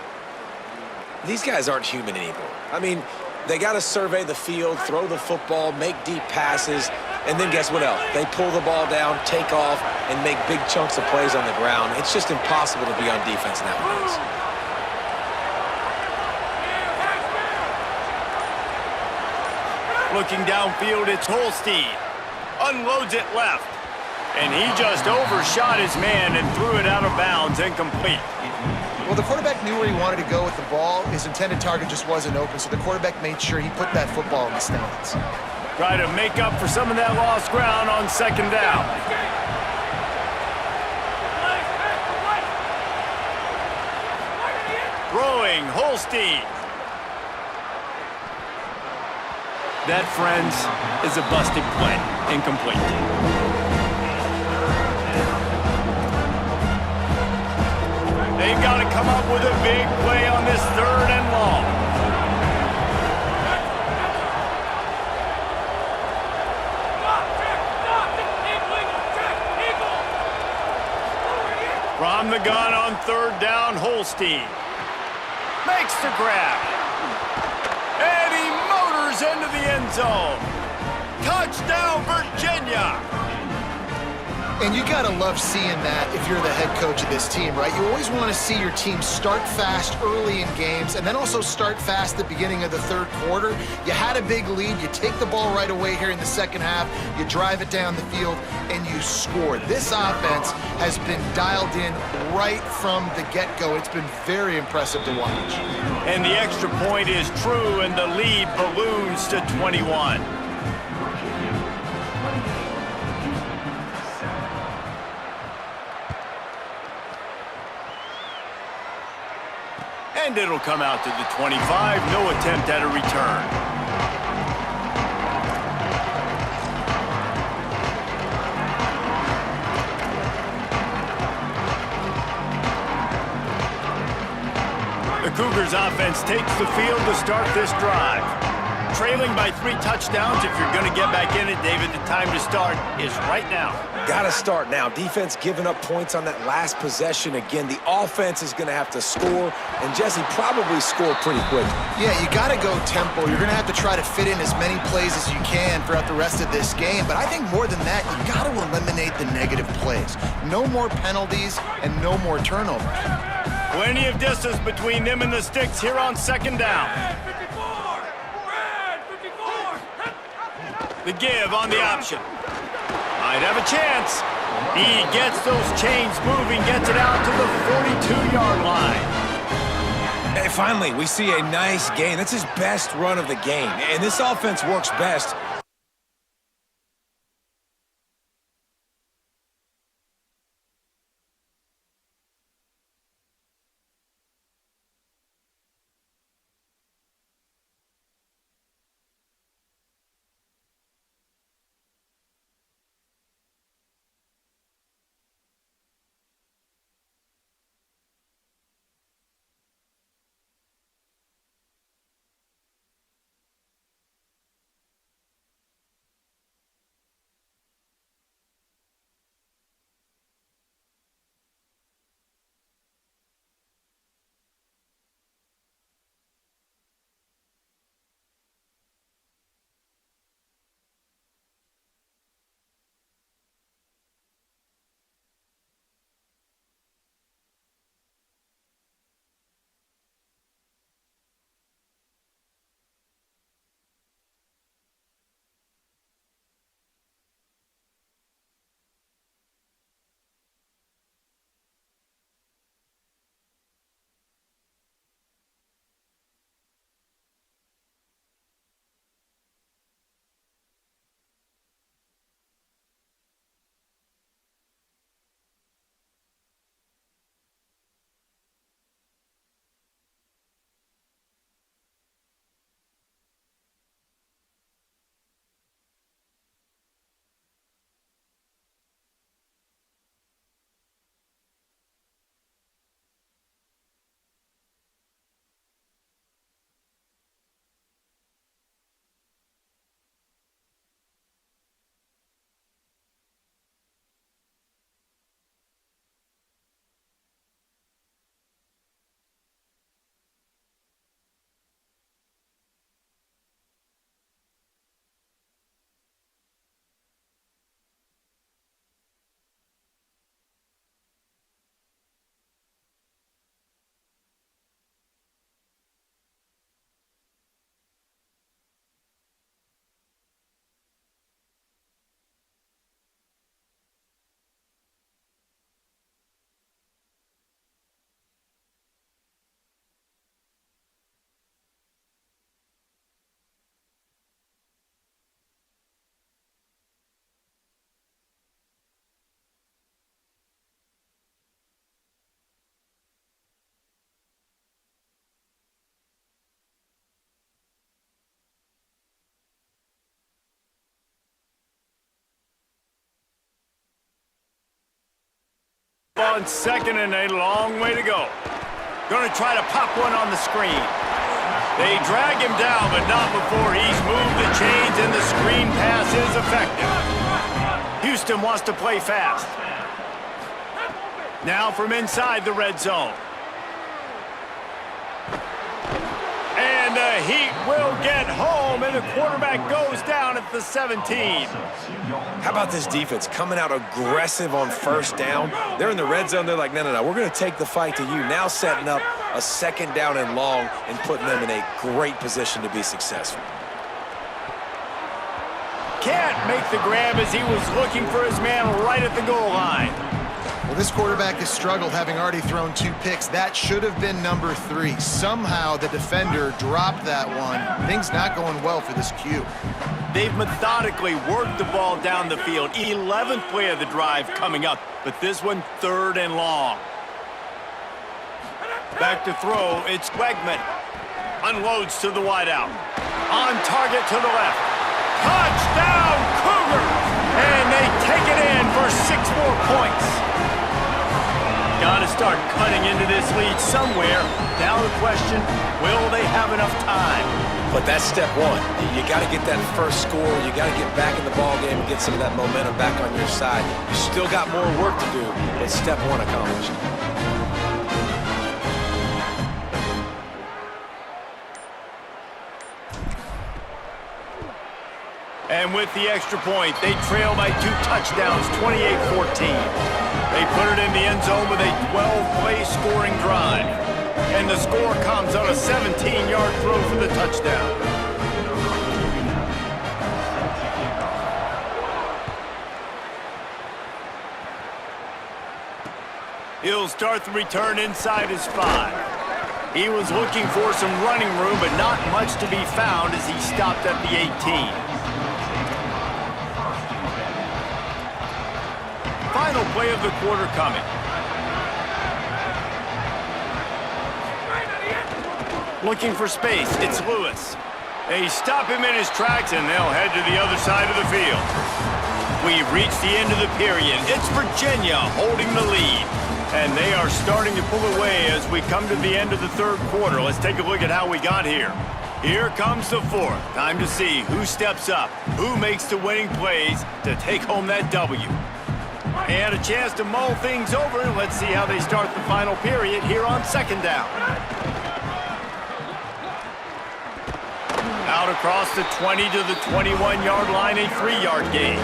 These guys aren't human anymore. I mean, they got to survey the field, throw the football, make deep passes, and then guess what else? They pull the ball down, take off, and make big chunks of plays on the ground. It's just impossible to be on defense nowadays. Looking downfield, it's Holstein. Unloads it left. And he just overshot his man and threw it out of bounds, incomplete. Well, the quarterback knew where he wanted to go with the ball. His intended target just wasn't open, so the quarterback made sure he put that football in the stands. Try to make up for some of that lost ground on second down. Throwing, Holstein. That, friends, is a busted play. Incomplete. They've got to come up with a big play on this 3rd and long. From the gun on 3rd down, Holstein makes the grab. And he motors into the end zone. Touchdown, Virginia! And you gotta love seeing that if you're the head coach of this team, right? You always want to see your team start fast early in games and then also start fast at the beginning of the 3rd quarter. You had a big lead, you take the ball right away here in the second half, you drive it down the field, and you score. This offense has been dialed in right from the get-go. It's been very impressive to watch. And the extra point is true, and the lead balloons to 21. And it'll come out to the 25. No attempt at a return. The Cougars offense takes the field to start this drive. Trailing by 3 touchdowns. If you're going to get back in it, David, the time to start is right now. Gotta start now. Defense giving up points on that last possession. Again, the offense is going to have to score, and Jesse probably score pretty quick. Yeah, you got to go tempo. You're going to have to try to fit in as many plays as you can throughout the rest of this game. But I think more than that, you got to eliminate the negative plays. No more penalties and no more turnovers. Plenty of distance between them and the sticks here on second down. The give on the option. Might have a chance. He gets those chains moving, gets it out to the 42-yard line. Hey, finally, we see a nice gain. That's his best run of the game. And this offense works best. On second and a long way to go. Going to try to pop one on the screen. They drag him down, but not before he's moved the chains and the screen pass is effective. Houston wants to play fast. Now from inside the red zone. And the Heat will get home, and the quarterback goes down at the 17. How about this defense coming out aggressive on first down? They're in the red zone. They're like, no, we're going to take the fight to you. Now setting up a second down and long and putting them in a great position to be successful. Can't make the grab as he was looking for his man right at the goal line. Well, this quarterback has struggled, having already thrown 2 picks. That should have been number 3. Somehow the defender dropped that one. Things not going well for this Q. They've methodically worked the ball down the field. 11th play of the drive coming up, but this one 3rd and long. Back to throw, it's Wegman. Unloads to the wideout. On target to the left. Touchdown, Cougars! And they take it in for 6 more points. Got to start cutting into this lead somewhere. Now the question, will they have enough time? But that's step one. You got to get that first score. You got to get back in the ball game and get some of that momentum back on your side. You still got more work to do, but step one accomplished. And with the extra point, they trail by 2 touchdowns, 28-14. They put it in the end zone with a 12-play scoring drive. And the score comes on a 17-yard throw for the touchdown. He'll start the return inside his 5. He was looking for some running room, but not much to be found as he stopped at the 18. Final play of the quarter coming. Looking for space, it's Lewis. They stop him in his tracks, and they'll head to the other side of the field. We've reached the end of the period. It's Virginia holding the lead. And they are starting to pull away as we come to the end of the third quarter. Let's take a look at how we got here. Here comes the fourth. Time to see who steps up, who makes the winning plays to take home that W. And a chance to mull things over. Let's see how they start the final period here on second down. Out across the 20 to the 21-yard line, a 3-yard gain.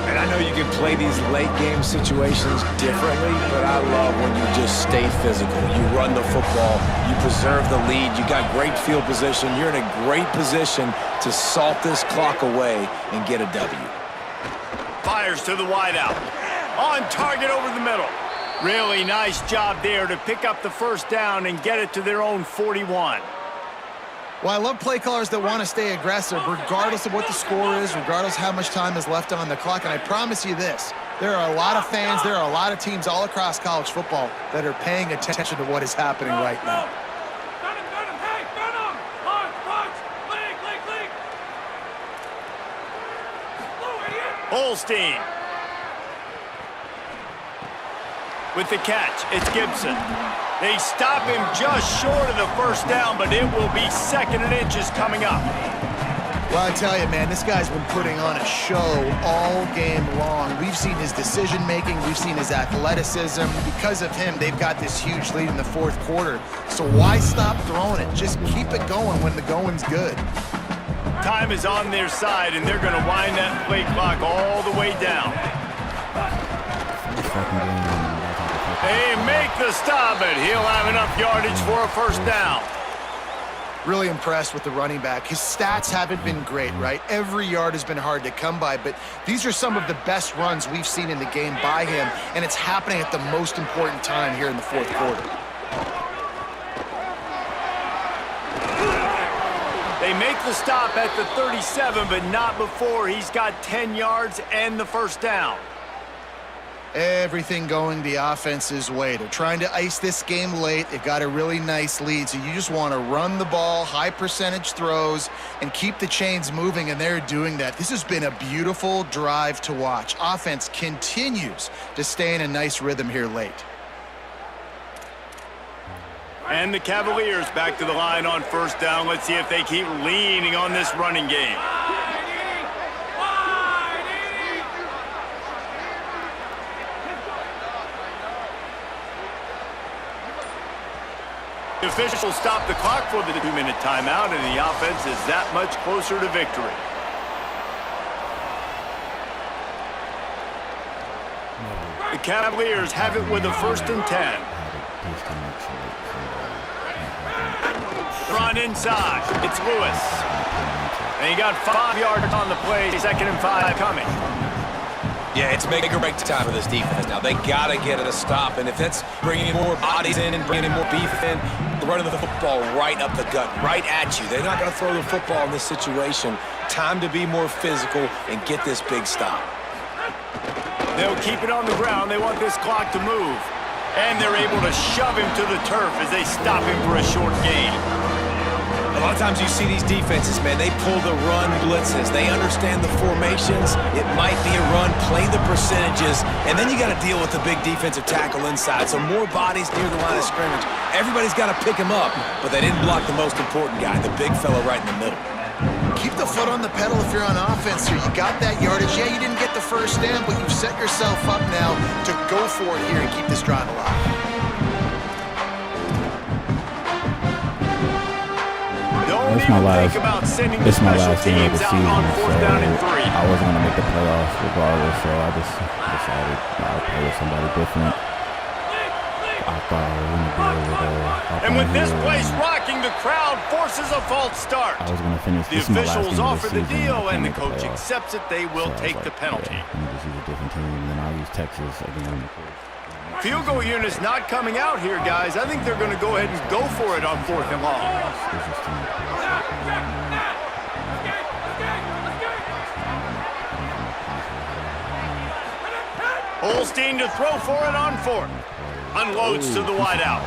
And I know you can play these late game situations differently, but I love when you just stay physical. You run the football, you preserve the lead, you got great field position, you're in a great position to salt this clock away and get a W. Fires to the wideout. On target over the middle. Really nice job there to pick up the first down and get it to their own 41. Well, I love play callers that want to stay aggressive, regardless of what the score is, regardless how much time is left on the clock. And I promise you this, there are a lot of fans, there are a lot of teams all across college football that are paying attention to what is happening right now. Holstein. With the catch, it's Gibson. They stop him just short of the first down, but it will be 2nd and inches coming up. Well, I tell you, man, this guy's been putting on a show all game long. We've seen his decision-making. We've seen his athleticism. Because of him, they've got this huge lead in the fourth quarter. So why stop throwing it? Just keep it going when the going's good. Time is on their side, and they're going to wind that play clock all the way down. They make the stop, and he'll have enough yardage for a first down. Really impressed with the running back. His stats haven't been great, right? Every yard has been hard to come by, but these are some of the best runs we've seen in the game by him, and it's happening at the most important time here in the fourth quarter. They make the stop at the 37, but not before he's got 10 yards and the first down. Everything going the offense's way. They're trying to ice this game late. They've got a really nice lead, so you just want to run the ball, high percentage throws, and keep the chains moving, and they're doing that. This has been a beautiful drive to watch. Offense continues to stay in a nice rhythm here late. And the Cavaliers back to the line on first down. Let's see if they keep leaning on this running game. The officials stop the clock for the 2-minute timeout, and the offense is that much closer to victory. The Cavaliers have it with a 1st and 10. Run inside. It's Lewis. And he got 5 yards on the play. 2nd and 5 coming. Yeah, it's make or break time for this defense now. They got to get it a stop, and if that's bringing more bodies in and bringing in more beef in, running the football right up the gut, right at you. They're not going to throw the football in this situation. Time to be more physical and get this big stop. They'll keep it on the ground. They want this clock to move. And they're able to shove him to the turf as they stop him for a short gain. A lot of times you see these defenses, man, they pull the run blitzes. They understand the formations. It might be a run, play the percentages, and then you got to deal with the big defensive tackle inside. So more bodies near the line of scrimmage. Everybody's got to pick him up, but they didn't block the most important guy, the big fella right in the middle. Keep the foot on the pedal if you're on offense here. You got that yardage. Yeah, you didn't get the first down, but you've set yourself up now to go for it here and keep this drive alive. It's my last game of the season, so I wasn't going to make the playoffs regardless, so I just decided I'll play with somebody different. I thought I was going to be able to and with this place rocking, the crowd forces a false start. I was going to finish. The officials offer the deal, and the coach accepts it. They will take the penalty. Yeah, let me just use a different team, and then I'll use Texas again. Field goal unit's not coming out here, guys. I think they're going to go ahead and go for it on 4th and long. Holstein to throw for it on 4th. Unloads to the wideout.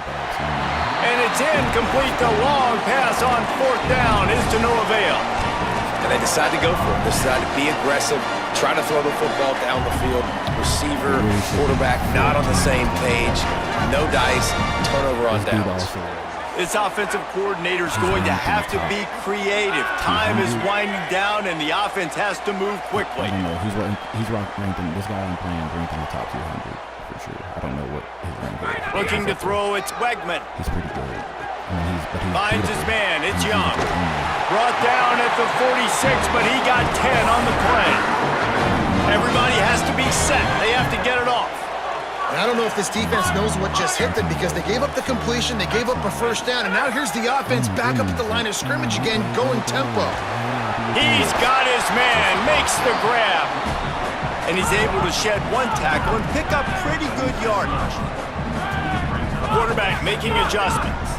And it's incomplete. The long pass on 4th down is to no avail. And they decide to go for it. They decide to be aggressive, try to throw the football down the field. Receiver, quarterback, not on the same page. No dice, turnover on downs. This offensive coordinator is going to have to be creative. Time is winding down, and the offense has to move quickly. I don't know. He's ranked in, this guy I'm playing ranked in the top 200 for sure. I don't know what his rank is. Looking to throw, it's Wegman. He's pretty good. I mean, he's Finds his man, it's He's Young. beautiful. Brought down at the 46, but he got 10 on the play. Everybody has to be set. They have to get it off. And I don't know if this defense knows what just hit them because they gave up the completion, they gave up a first down, and now here's the offense back up at the line of scrimmage again, going tempo. He's got his man, makes the grab. And he's able to shed one tackle and pick up pretty good yardage. Quarterback making adjustments.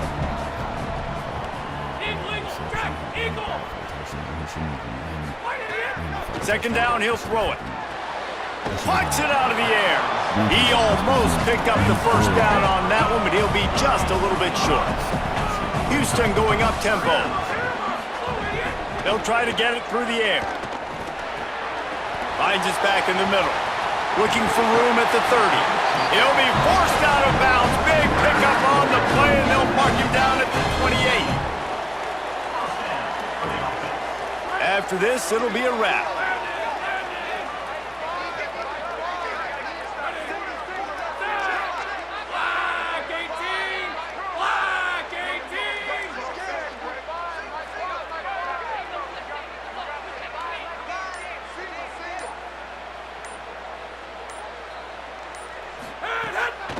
Second down, he'll throw it. Punts it out of the air. He almost picked up the first down on that one, but he'll be just a little bit short. Houston going up tempo. They'll try to get it through the air. Finds us back in the middle. Looking for room at the 30. He'll be forced out of bounds. Big pickup on the play, and they'll mark him down at the 28. After this, it'll be a wrap.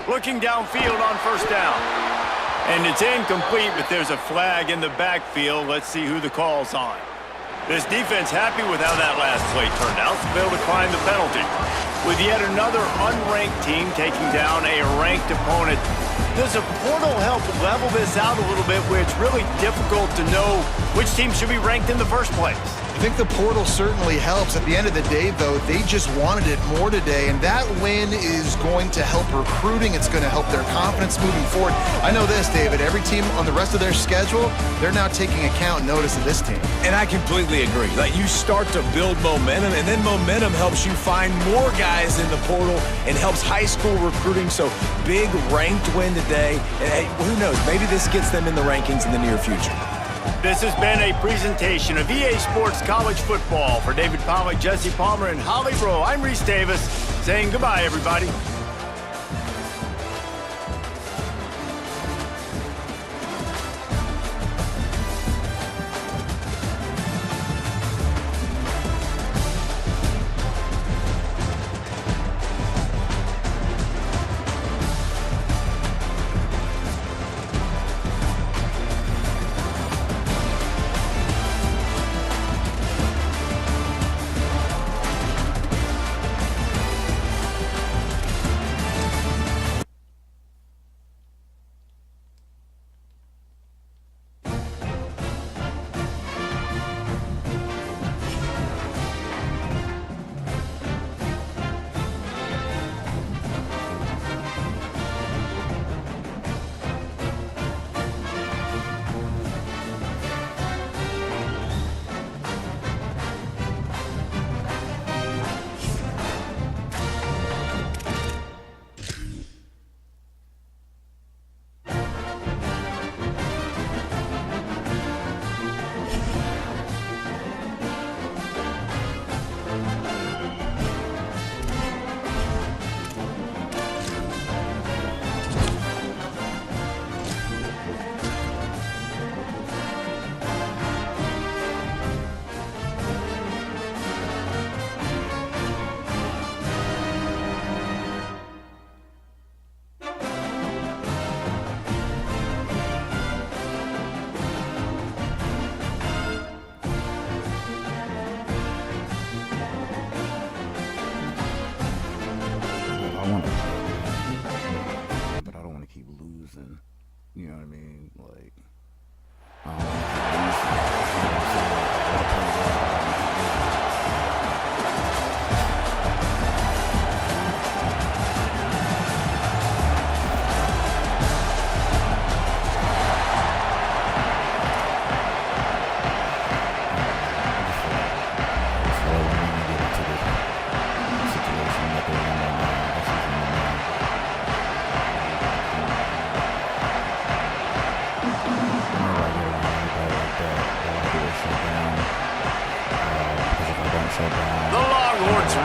Looking downfield on first down. And it's incomplete, but there's a flag in the backfield. Let's see who the call's on. This defense happy with how that last play turned out, so they'll decline the penalty. With yet another unranked team taking down a ranked opponent, does a portal help level this out a little bit where it's really difficult to know which team should be ranked in the first place? I think the portal certainly helps. At the end of the day, though, they just wanted it more today, and that win is going to help recruiting. It's going to help their confidence moving forward. I know this, David, every team on the rest of their schedule, they're now taking account and notice of this team. And I completely agree. Like, you start to build momentum, and then momentum helps you find more guys in the portal and helps high school recruiting. So, big ranked win today. And hey, who knows, maybe this gets them in the rankings in the near future. This has been a presentation of EA Sports College Football. For David Pollack, Jesse Palmer, and Holly Rowe, I'm Reese Davis, saying goodbye, everybody.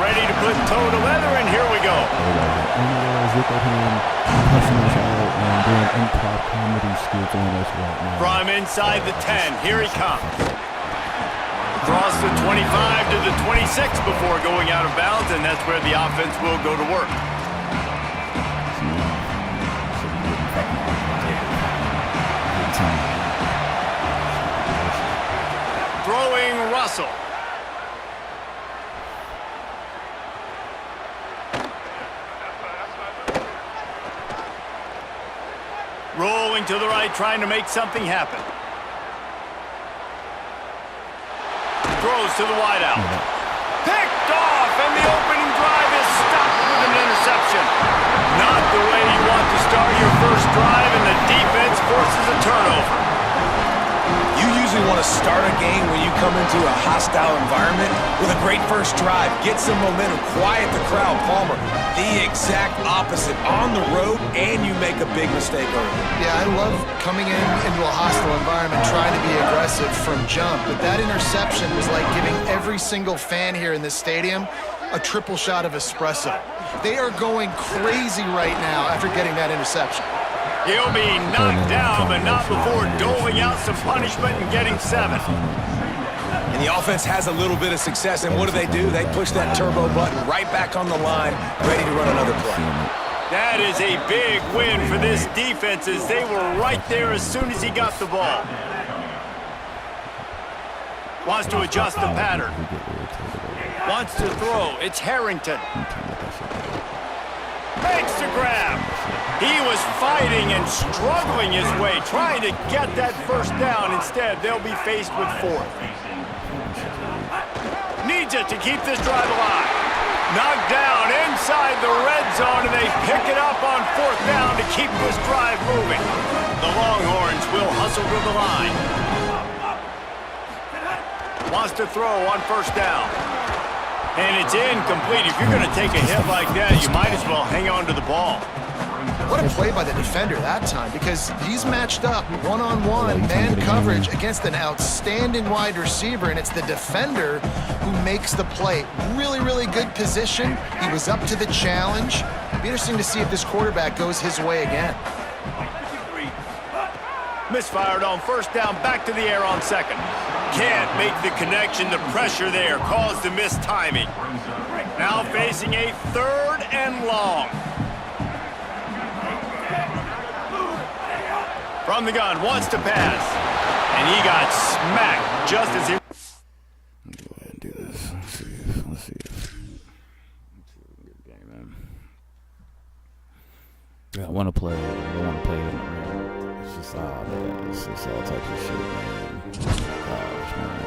ready to put toe to leather, and here we go. Look at him cussing us out and doing improv comedy skits on us right now. From inside the 10, here he comes. Across the 25 to the 26 before going out of bounds, and that's where the offense will go to work. Throwing Russell. Rolling to the right, trying to make something happen. Throws to the wideout. Picked off, and the opening drive is stopped with an interception. Not the way you want to start your first drive, and the defense forces a turnover. You usually want to start a game when you come into a hostile environment with a great first drive. Get some momentum, quiet the crowd. Palmer, the exact opposite. On the road, and you make a big mistake early. Yeah, I love coming into a hostile environment, trying to be aggressive from jump, but that interception was like giving every single fan here in this stadium a triple shot of espresso. They are going crazy right now after getting that interception. He'll be knocked down, but not before doling out some punishment and getting 7. And the offense has a little bit of success, and what do? They push that turbo button right back on the line, ready to run another play. That is a big win for this defense, as they were right there as soon as he got the ball. Wants to adjust the pattern. Wants to throw. It's Harrington. Makes the grab. He was fighting and struggling his way, trying to get that first down. Instead, they'll be faced with 4th. Needs it to keep this drive alive. Knocked down inside the red zone, and they pick it up on 4th down to keep this drive moving. The Longhorns will hustle to the line. Wants to throw on 1st down. And it's incomplete. If you're going to take a hit like that, you might as well hang on to the ball. What a play by the defender that time, because he's matched up one-on-one man coverage against an outstanding wide receiver, and it's the defender who makes the play. Really, really good position. He was up to the challenge. Be interesting to see if this quarterback goes his way again. Misfired on 1st down, back to the air on 2nd. Can't make the connection. The pressure there caused the mistiming. Now facing a 3rd and long. From the gun, wants to pass. And he got smacked just as he... Go ahead and do this. Let's see if good game, man. Yeah, I want to play. It's just man. It's just all types of shit, man. Gosh, man.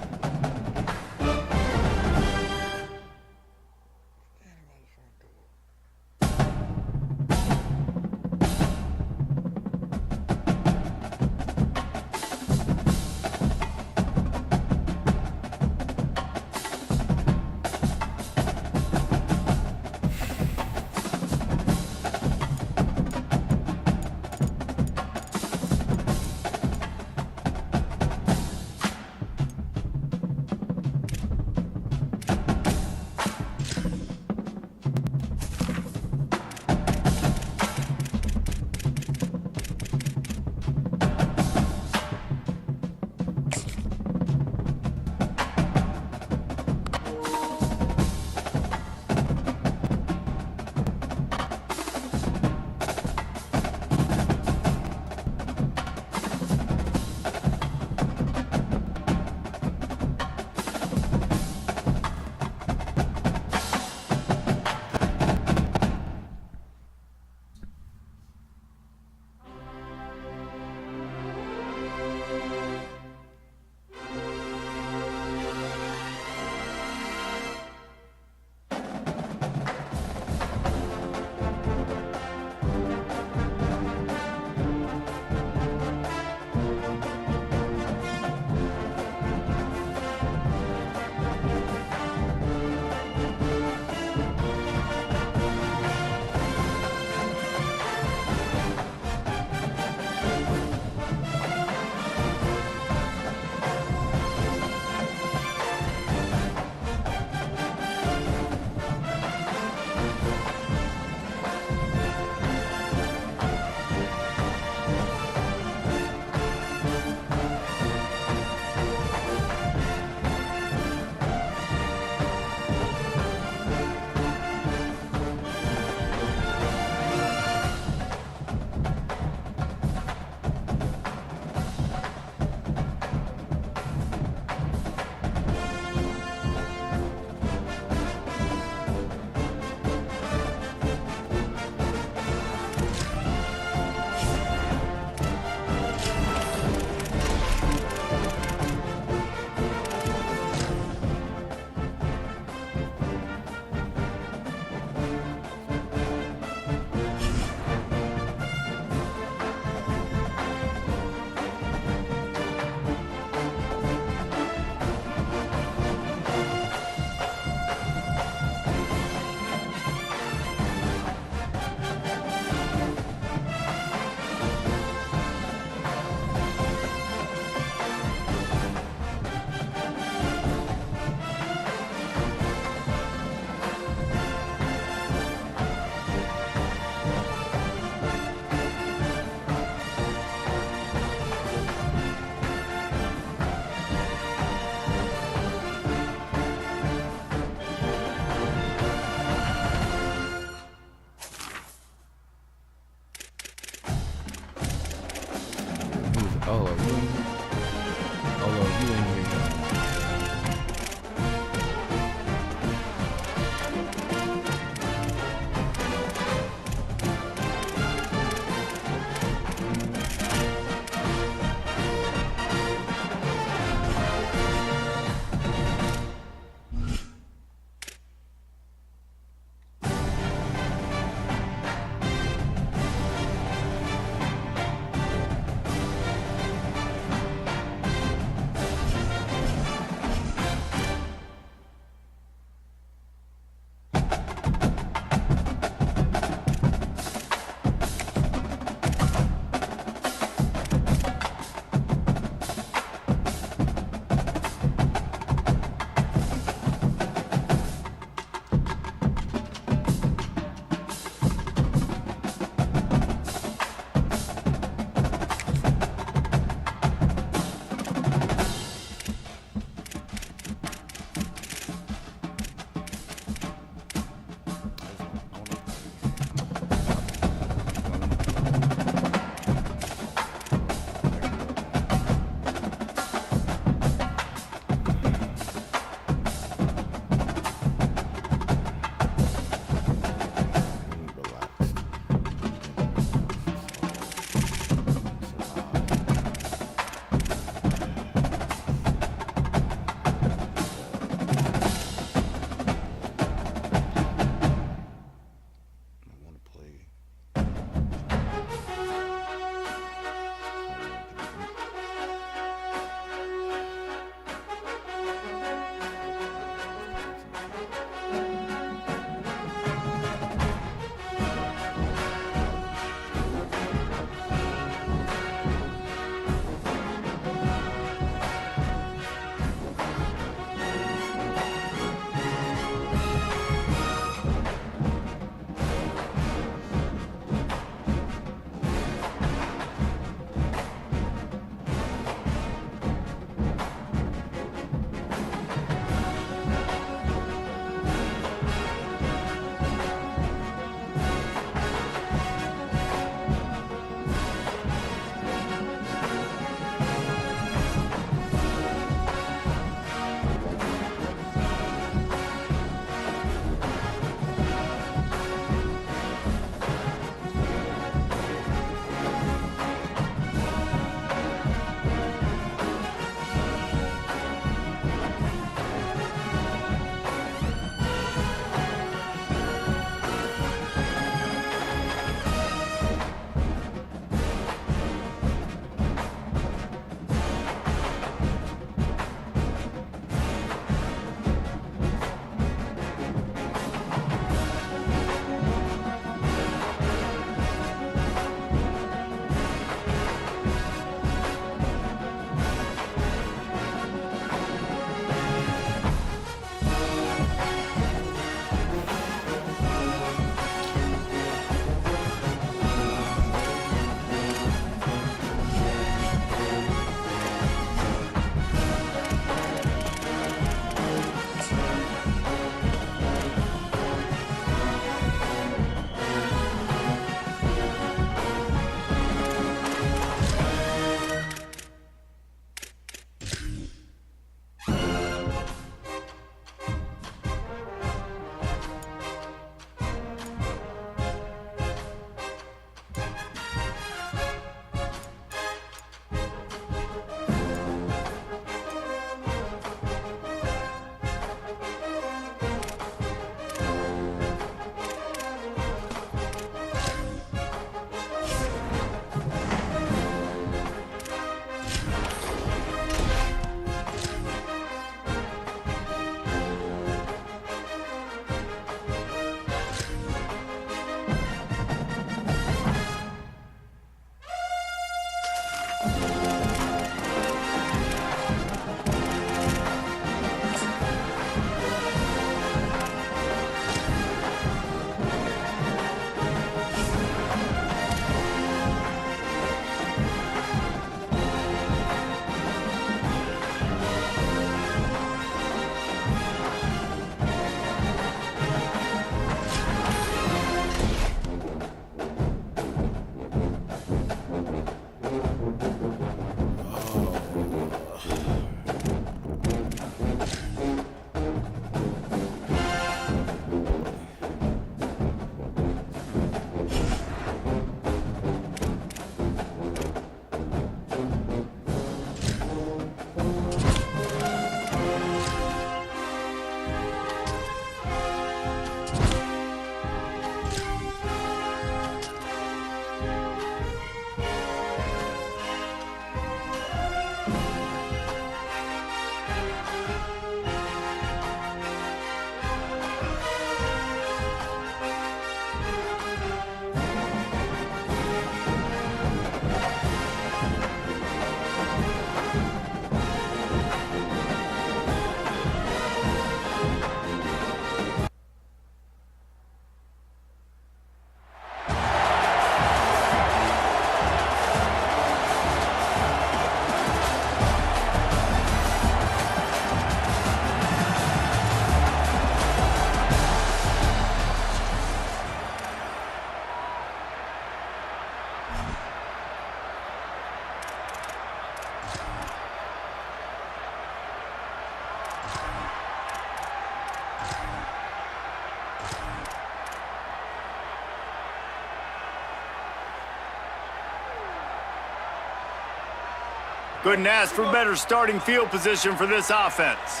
Couldn't ask for better starting field position for this offense.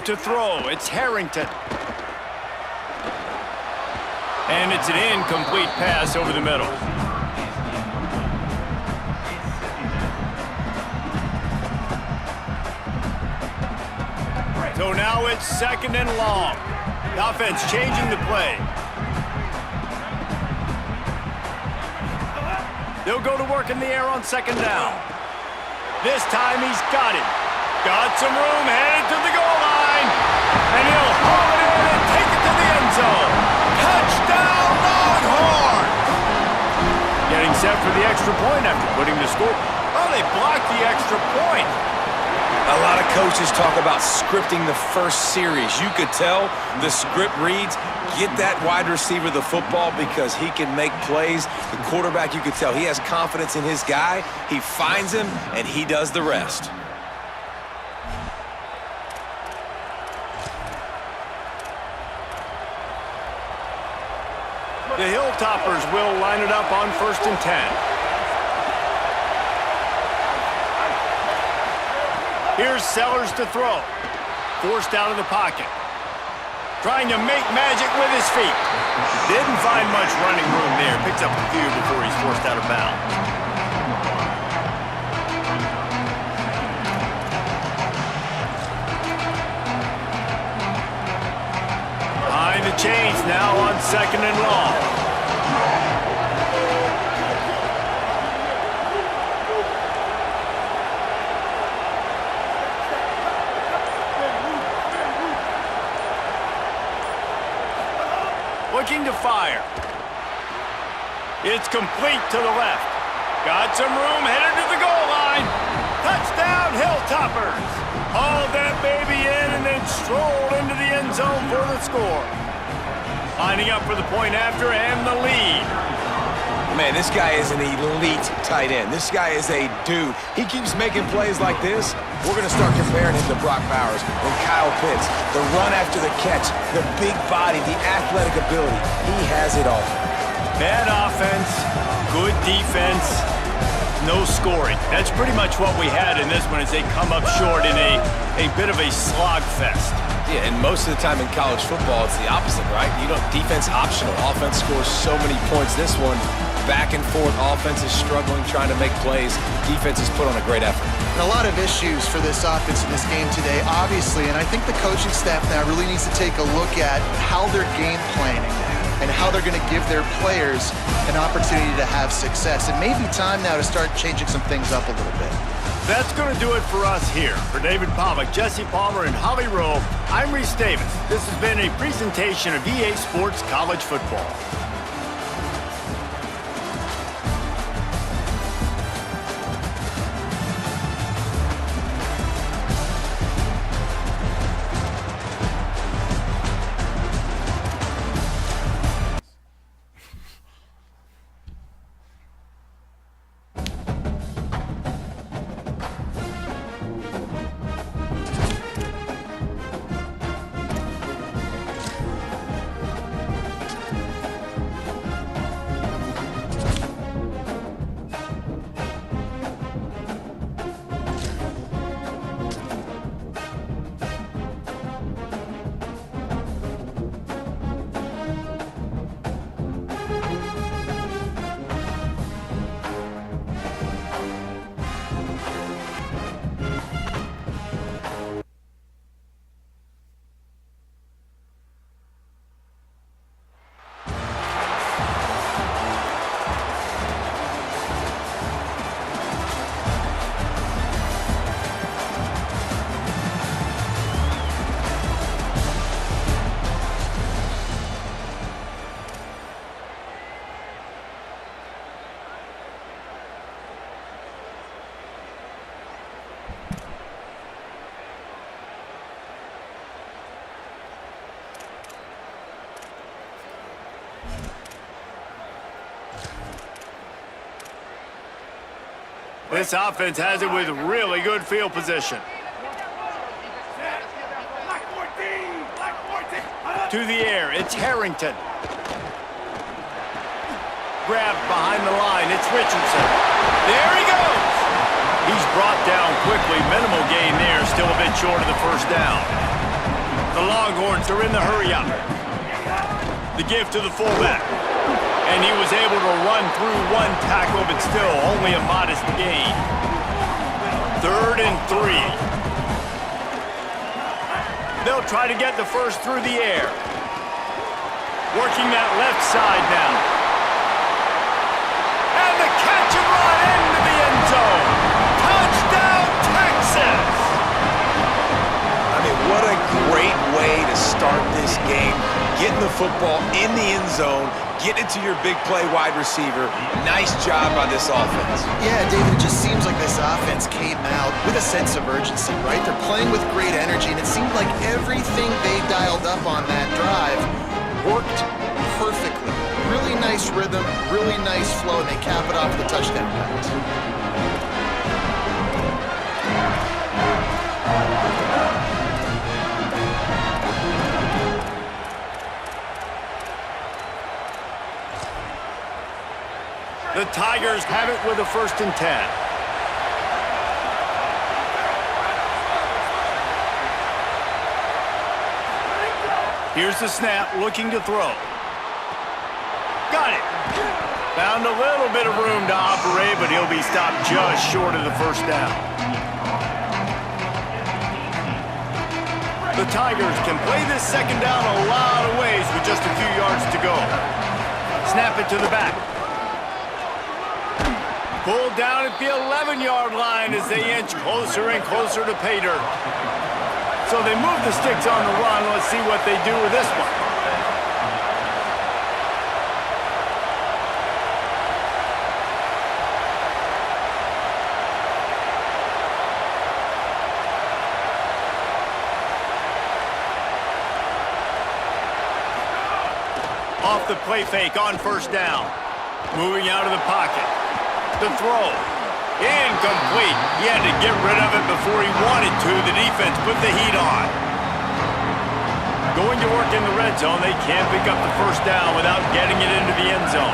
To throw, it's Harrington. And it's an incomplete pass over the middle. So now it's 2nd and long. The offense changing the play. They'll go to work in the air on 2nd down. This time he's got it. Got some room, headed to the goal line. And he'll haul it in and take it to the end zone. Touchdown, Longhorns! Getting set for the extra point after putting the score. Oh, they blocked the extra point. A lot of coaches talk about scripting the first series. You could tell the script reads, get that wide receiver the football because he can make plays. The quarterback, you could tell he has confidence in his guy. He finds him, and he does the rest. The Hilltoppers will line it up on 1st and 10. Here's Sellers to throw. Forced out of the pocket. Trying to make magic with his feet. Didn't find much running room there. Picks up a few before he's forced out of bounds. Behind the chains now on 2nd and long. Looking to fire. It's complete to the left. Got some room, headed to the goal line. Touchdown, Hilltoppers. Hauled that baby in and then strolled into the end zone for the score. Lining up for the point after and the lead. Man, this guy is an elite tight end. This guy is a dude. He keeps making plays like this. We're going to start comparing him to Brock Bowers and Kyle Pitts. The run after the catch, the big body, the athletic ability. He has it all. Bad offense, good defense, no scoring. That's pretty much what we had in this one as they come up short in a bit of a slog fest. Yeah, and most of the time in college football, it's the opposite, right? Defense optional. Offense scores so many points. This one, back and forth. Offense is struggling, trying to make plays. Defense has put on a great effort. And a lot of issues for this offense in this game today, obviously, and I think the coaching staff now really needs to take a look at how they're game planning and how they're going to give their players an opportunity to have success. It may be time now to start changing some things up a little bit. That's going to do it for us here. For David Pollack, Jesse Palmer, and Holly Rowe, I'm Reese Davis. This has been a presentation of EA Sports College Football. This offense has it with really good field position. Black 14! Black 14! To the air, it's Harrington. Grabbed behind the line, it's Richardson. There he goes! He's brought down quickly. Minimal gain there, still a bit short of the first down. The Longhorns are in the hurry-up. The give to the fullback. And he was able to run through one tackle, but still only a modest gain. 3rd and 3. They'll try to get the first through the air. Working that left side now. And the catch and run into the end zone. Touchdown, Texas! I mean, what a great way to start this game. Getting the football in the end zone, get it to your big play wide receiver. Nice job by this offense. Yeah, David, it just seems like this offense came out with a sense of urgency, right? They're playing with great energy, and it seemed like everything they dialed up on that drive worked perfectly. Really nice rhythm, really nice flow, and they cap it off with a touchdown pass. The Tigers have it with a 1st and 10. Here's the snap, looking to throw. Got it. Found a little bit of room to operate, but he'll be stopped just short of the first down. The Tigers can play this second down a lot of ways with just a few yards to go. Snap it to the back. Pulled down at the 11-yard line as they inch closer and closer to pay dirt. So they move the sticks on the run. Let's see what they do with this one. Off the play fake on first down. Moving out of the pocket. The throw. Incomplete. He had to get rid of it before he wanted to. The defense put the heat on. Going to work in the red zone. They can't pick up the first down without getting it into the end zone.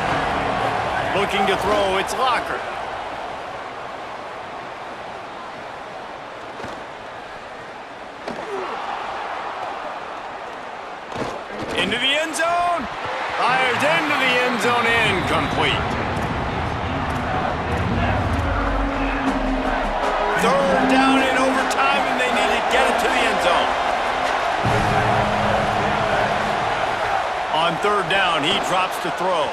Looking to throw. It's Locker. Into the end zone. Fires into the end zone. Incomplete. 3rd down in overtime, and they need to get it to the end zone. On 3rd down, he drops to throw.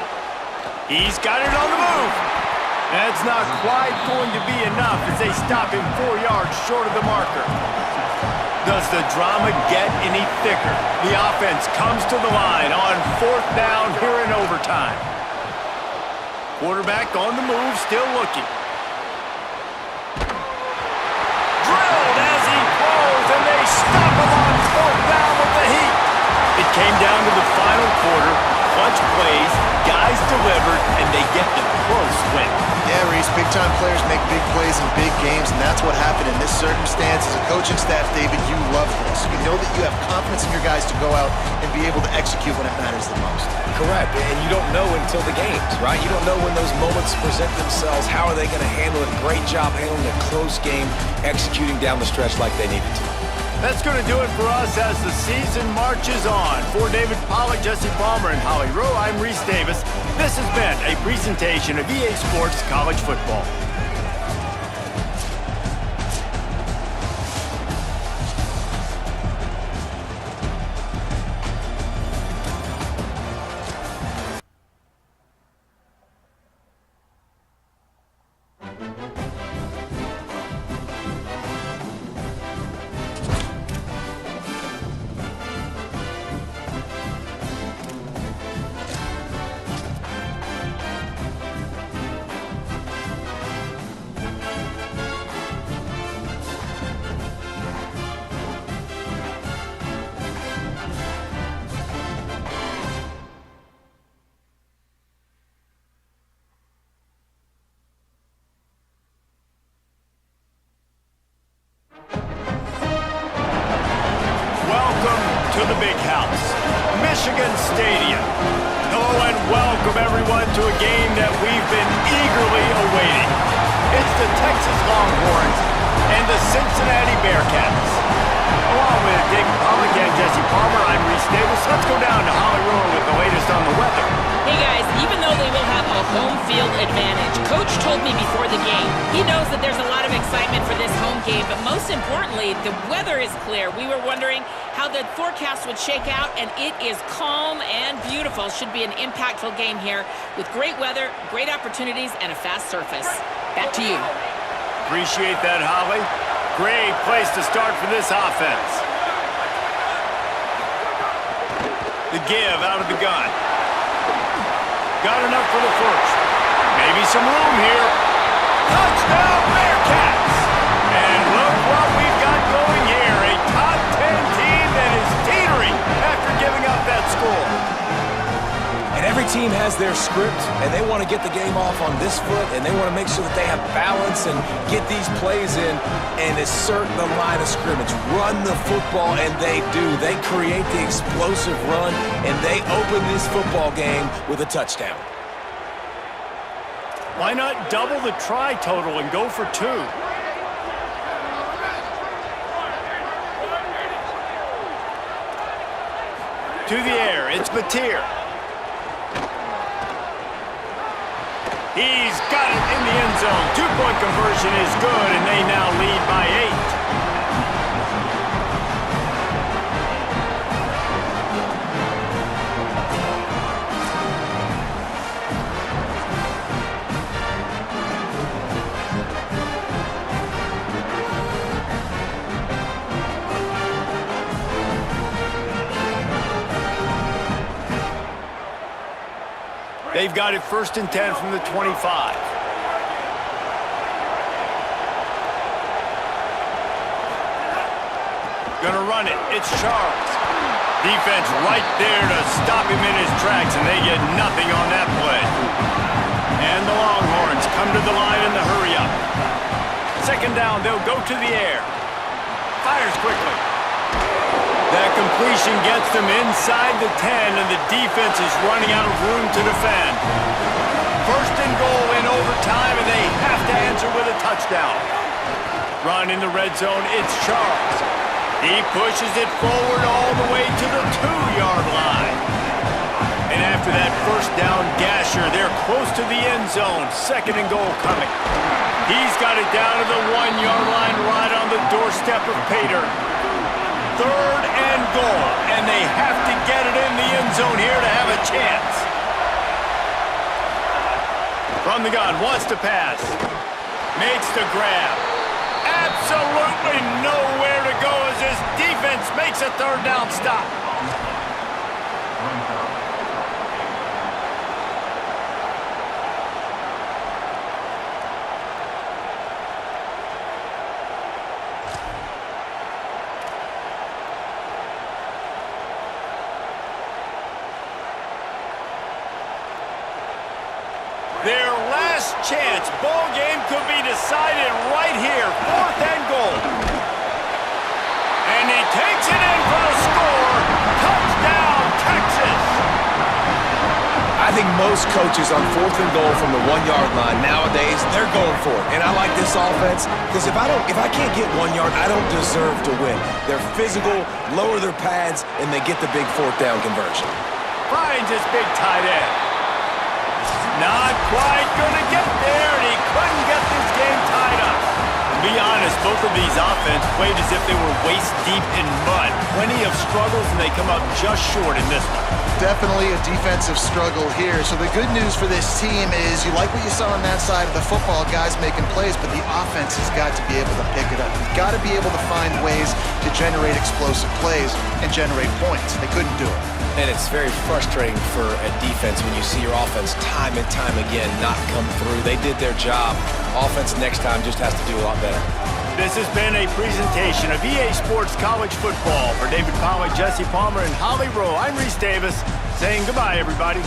He's got it on the move. That's not quite going to be enough as they stop him 4 yards short of the marker. Does the drama get any thicker? The offense comes to the line on 4th down here in overtime. Quarterback on the move, still looking. And they stop him on 4th down with the heat. It came down to the final quarter. Clutch plays, guys delivered, and they get the close win. Yeah, Reese, big-time players make big plays in big games, and that's what happened in this circumstance. As a coaching staff, David, you love this. You know that you have confidence in your guys to go out and be able to execute when it matters the most. Correct, and you don't know until the games, right? You don't know when those moments present themselves. How are they going to handle it? Great job handling a close game, executing down the stretch like they needed to. That's going to do it for us as the season marches on. For David Pollack, Jesse Palmer, and Holly Rowe, I'm Reese Davis. This has been a presentation of EA Sports College Football. everyone to a game that we've been eagerly awaiting. It's the Texas Longhorns and the Cincinnati Bearcats. Along with David Pollack and Jesse Palmer, I'm Reese Davis. Let's go down to Hollywood with the latest on the weather. Hey guys, even though they will have a home field advantage, Coach told me before the game, he knows that there's a lot of excitement for this home game, but most importantly, the weather is clear. We were wondering how the forecast would shake out, and it is calm and beautiful. Should be an impactful game here with great weather, great opportunities, and a fast surface. Back to you. Appreciate that, Holly. Great place to start for this offense. The give out of the gun. Got enough for the first. Maybe some room here. Touchdown, Bearcats! And look what we've got going here. A top 10 team that is teetering after giving up that score. And every team has their script, and they want to get the game off on this foot, and they want to make sure that they have balance and get these plays in and assert the line of scrimmage. Run the football, and they do. They create the explosive run, and they open this football game with a touchdown. Why not double the try total and go for 2? To the air, it's Mateer. He's got it in the end zone. 2-point conversion is good, and they now lead by 8. They've got it 1st and 10 from the 25. Gonna run it. It's Charles. Defense right there to stop him in his tracks, and they get nothing on that play. And the Longhorns come to the line in the hurry-up. 2nd down, they'll go to the air. Fires quickly. That completion gets them inside the 10, and the defense is running out of room to defend. 1st and goal in overtime, and they have to answer with a touchdown. Run in the red zone, it's Charles. He pushes it forward all the way to the 2-yard line. And after that 1st down gasher, they're close to the end zone. 2nd and goal coming. He's got it down to the 1-yard line right on the doorstep of Pater. 3rd and goal, and they have to get it in the end zone here to have a chance. From the gun, wants to pass. Makes the grab. Absolutely nowhere to go as his defense makes a 3rd down stop. Their last chance. Ball game could be decided right here. 4th and goal. And he takes it in for the score. Touchdown, Texas. I think most coaches on 4th and goal from the 1-yard line nowadays, they're going for it. And I like this offense because if I can't get 1 yard, I don't deserve to win. They're physical, lower their pads, and they get the big 4th down conversion. Finds his big tight end. Not quite going to get there, and he couldn't get this game tied up. To be honest, both of these offenses played as if they were waist-deep in mud. Plenty of struggles, and they come up just short in this one. Definitely a defensive struggle here. So the good news for this team is you like what you saw on that side of the football, guys making plays, but the offense has got to be able to pick it up. You've got to be able to find ways to generate explosive plays and generate points. They couldn't do it. And it's very frustrating for a defense when you see your offense time and time again not come through. They did their job. Offense next time just has to do a lot better. This has been a presentation of EA Sports College Football. For David Pollack, Jesse Palmer, and Holly Rowe, I'm Reese Davis saying goodbye, everybody.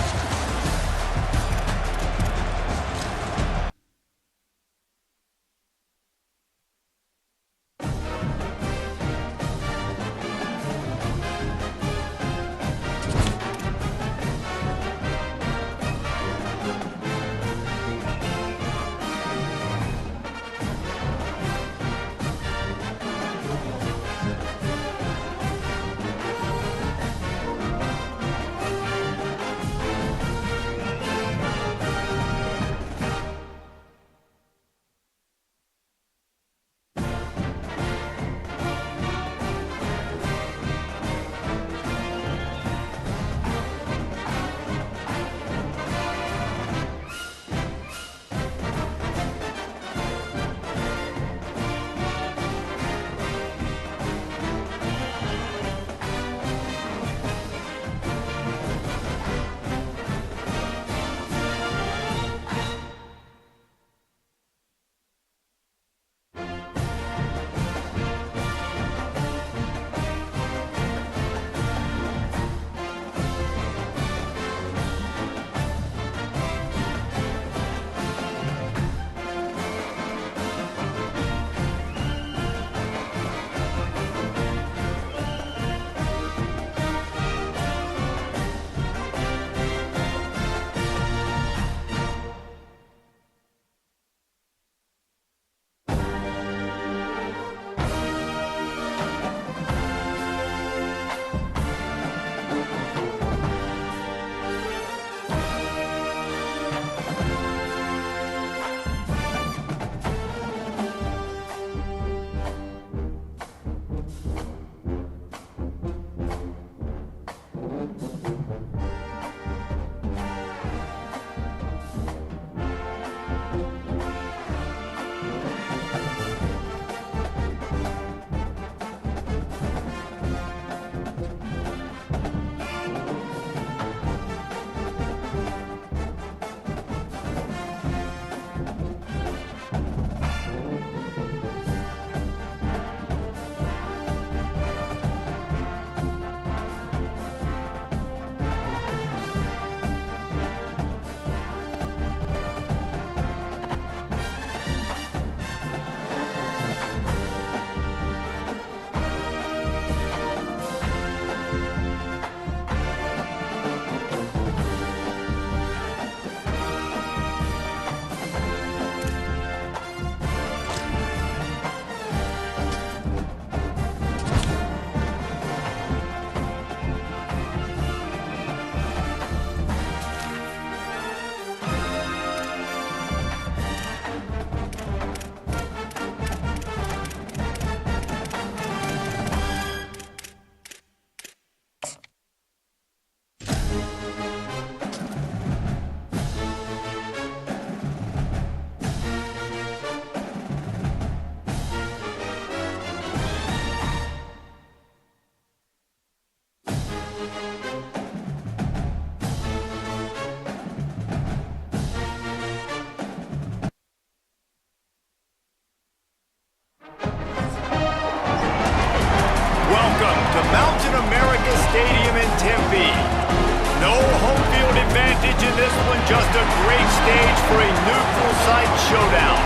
this one just a great stage for a neutral site showdown.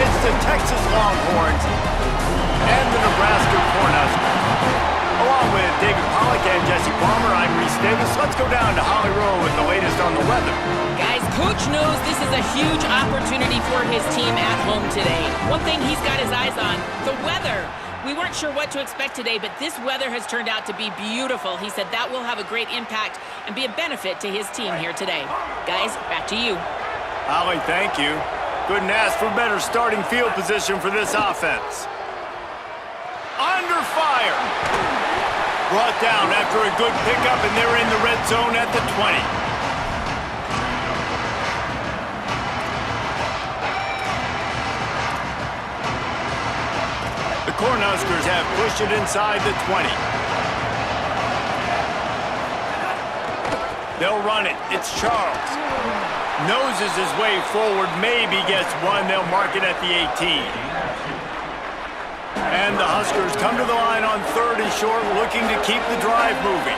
It's the Texas Longhorns and the Nebraska Cornhuskers. Along with David Pollack and Jesse Palmer, I'm Reese Davis. Let's go down to Holly Rowe with the latest on the weather. Guys, Coach knows this is a huge opportunity for his team at home today. One thing he's got his eyes on, the weather. We weren't sure what to expect today, but this weather has turned out to be beautiful. He said that will have a great impact and be a benefit to his team here today. Guys, back to you. Holly, thank you. Couldn't ask for better starting field position for this offense. Under fire. Brought down after a good pickup, and they're in the red zone at the 20. The Cornhuskers have pushed it inside the 20. They'll run it. It's Charles. Noses his way forward, maybe gets one. They'll mark it at the 18. And the Huskers come to the line on 3rd and short, looking to keep the drive moving.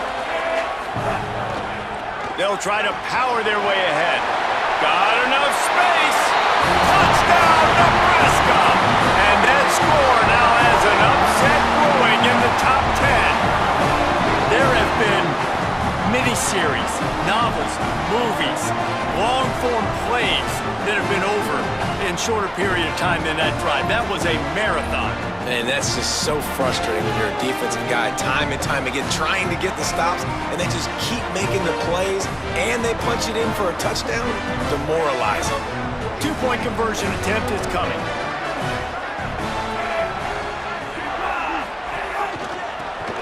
They'll try to power their way ahead. Got enough space. Touchdown, Nebraska! And that score now has an upset brewing in the top 10. There have been miniseries, novels, movies, long-form plays that have been over in shorter period of time than that drive. That was a marathon. Man, that's just so frustrating when you're a defensive guy time and time again trying to get the stops, and they just keep making the plays, and they punch it in for a touchdown. Demoralizing. 2-point conversion attempt is coming.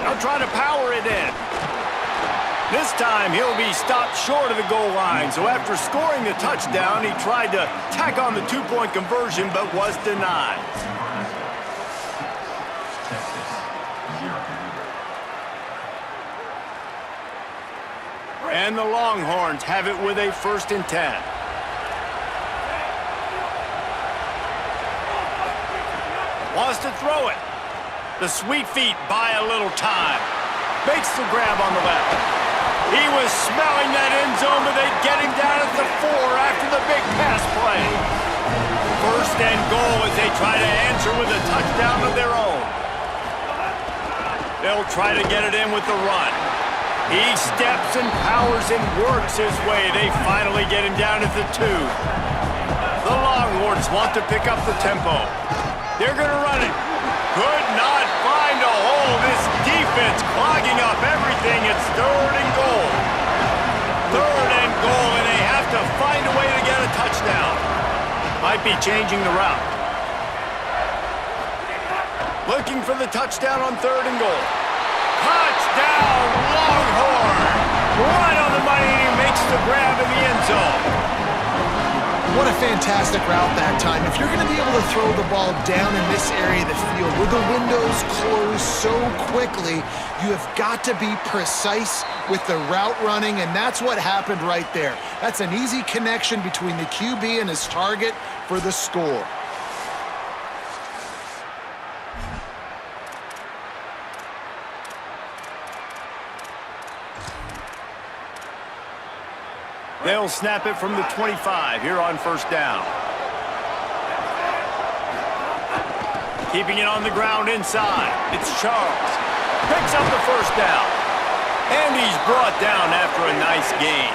They'll try to power it in. This time, he'll be stopped short of the goal line. So after scoring the touchdown, he tried to tack on the 2-point conversion, but was denied. And the Longhorns have it with a 1st and 10. Wants to throw it. The sweet feet buy a little time. Makes the grab on the left. He was smelling that end zone, but they'd get him down at the 4 after the big pass play. 1st and goal as they try to answer with a touchdown of their own. They'll try to get it in with the run. He steps and powers and works his way. They finally get him down at the 2. The Longhorns want to pick up the tempo. They're going to run it. Could not find a hole. This defense clogging up everything. It's 3rd and goal. 3rd and goal, and they have to find a way to get a touchdown. Might be changing the route. Looking for the touchdown on 3rd and goal. Touchdown, Longhorn! Right on the money, and he makes the grab in the end zone. What a fantastic route that time. If you're going to be able to throw the ball down in this area of the field where the windows close so quickly, you have got to be precise with the route running, and that's what happened right there. That's an easy connection between the QB and his target for the score. They'll snap it from the 25 here on 1st down. Keeping it on the ground inside. It's Charles. Picks up the 1st down. And he's brought down after a nice gain.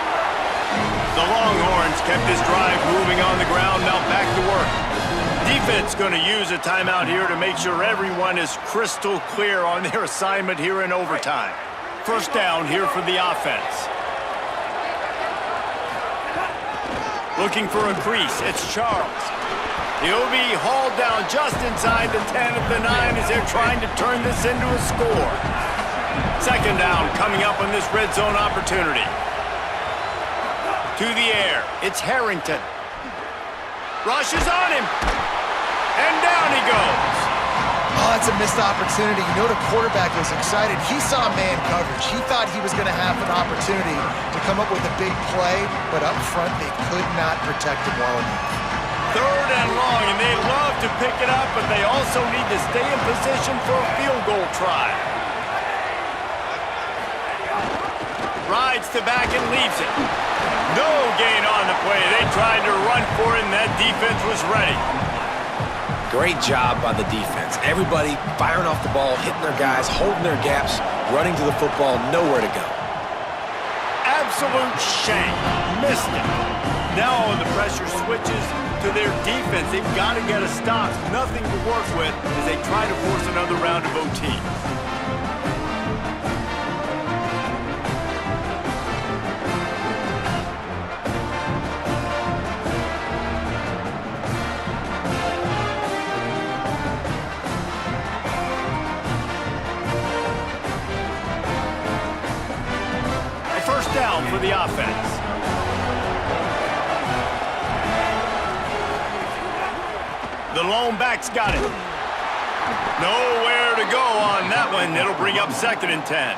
The Longhorns kept this drive moving on the ground, now back to work. Defense going to use a timeout here to make sure everyone is crystal clear on their assignment here in overtime. 1st down here for the offense. Looking for a crease, it's Charles. He'll be hauled down just inside the 10 of the 9 as they're trying to turn this into a score. 2nd down coming up on this red zone opportunity. To the air, it's Harrington. Rushes on him. And down he goes. Oh, that's a missed opportunity. You know the quarterback was excited. He saw man coverage. He thought he was going to have an opportunity to come up with a big play, but up front they could not protect him well enough. 3rd and long, and they love to pick it up, but they also need to stay in position for a field goal try. Rides to back and leaves it. No gain Boy, they tried to run for it, and that defense was ready. Great job by the defense. Everybody firing off the ball, hitting their guys, holding their gaps, running to the football, nowhere to go. Absolute shank. Missed it. Now when the pressure switches to their defense, they've got to get a stop. Nothing to work with as they try to force another round of OT. First down for the offense. The lone back's got it. Nowhere to go on that one. It'll bring up 2nd and 10.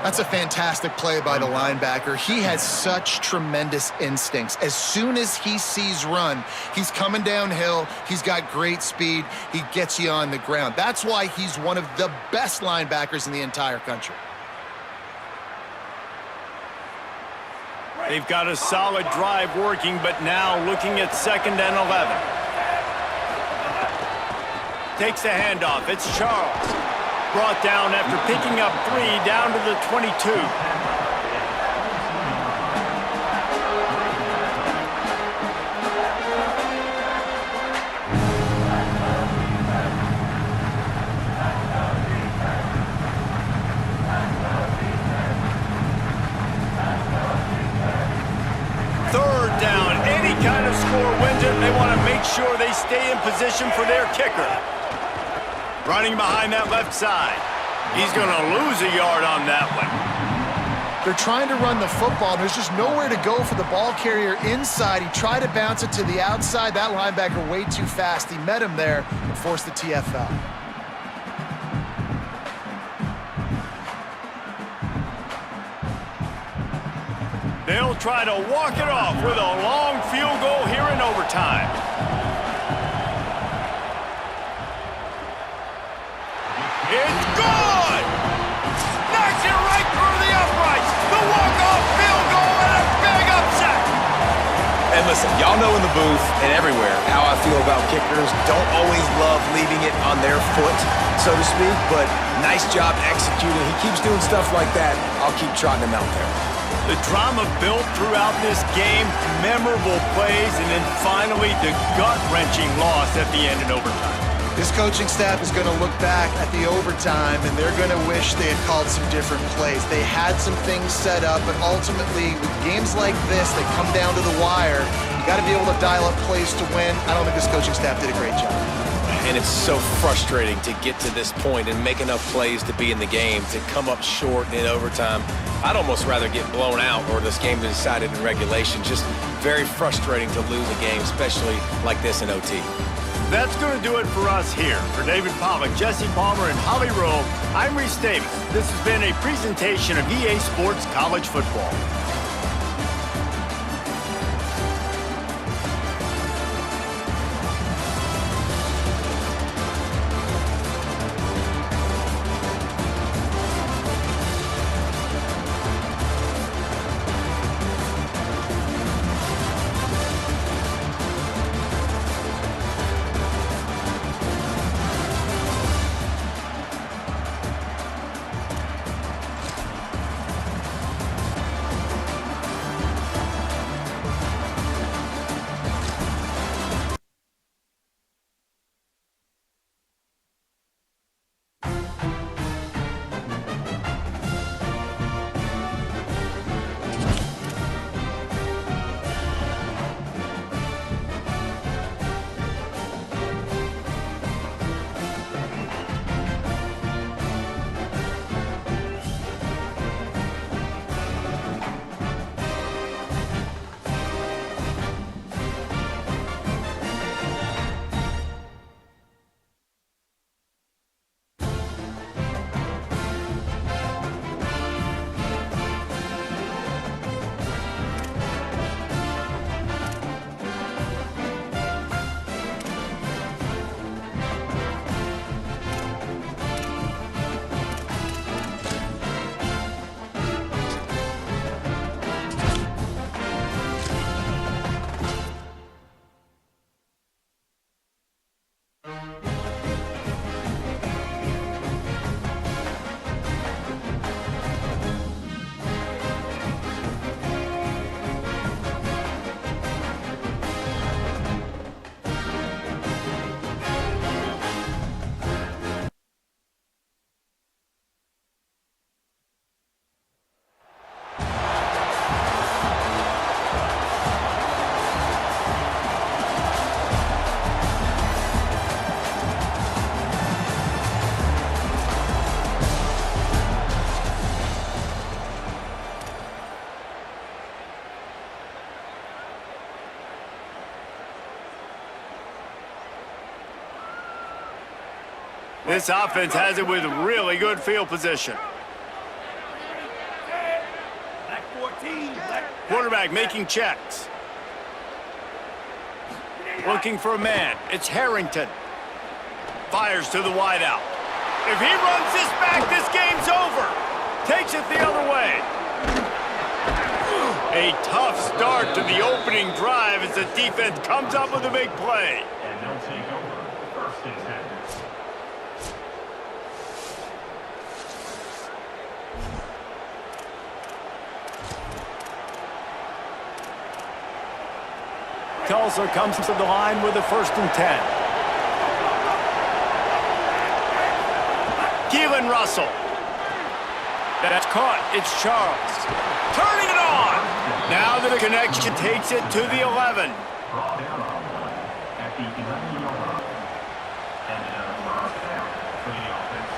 That's a fantastic play by the linebacker. He has such tremendous instincts. As soon as he sees run, he's coming downhill. He's got great speed. He gets you on the ground. That's why he's one of the best linebackers in the entire country. They've got a solid drive working, but now looking at 2nd and 11. Takes the handoff. It's Charles. Brought down after picking up 3 down to the 22. Down. Any kind of score wins it. They want to make sure they stay in position for their kicker. Running behind that left side. He's going to lose a yard on that one. They're trying to run the football. There's just nowhere to go for the ball carrier inside. He tried to bounce it to the outside. That linebacker way too fast. He met him there and forced the TFL. They'll try to walk it off with a long field goal here in overtime. It's good! Knocks it right through the uprights. The walk-off field goal and a big upset. And listen, y'all know in the booth and everywhere how I feel about kickers. Don't always love leaving it on their foot, so to speak, but nice job executing. He keeps doing stuff like that. I'll keep trotting him out there. The drama built throughout this game, memorable plays, and then finally the gut-wrenching loss at the end in overtime. This coaching staff is going to look back at the overtime, and they're going to wish they had called some different plays. They had some things set up, but ultimately, with games like this that come down to the wire, you got to be able to dial up plays to win. I don't think this coaching staff did a great job. And it's so frustrating to get to this point and make enough plays to be in the game, to come up short in overtime. I'd almost rather get blown out or this game decided in regulation. Just very frustrating to lose a game, especially like this in OT. That's going to do it for us here. For David Pollock, Jesse Palmer, and Holly Rowe, I'm Reese Davis. This has been a presentation of EA Sports College Football. This offense has it with really good field position. Quarterback making checks. Looking for a man. It's Harrington. Fires to the wideout. If he runs this back, this game's over. Takes it the other way. A tough start to the opening drive as the defense comes up with a big play. And they'll take over first and 10. Tulsa comes to the line with a 1st and 10. Keelan Russell. That's caught. It's Charles. Turning it on. Now the connection takes it to the 11. At the 11-yard line. And first down for the offense.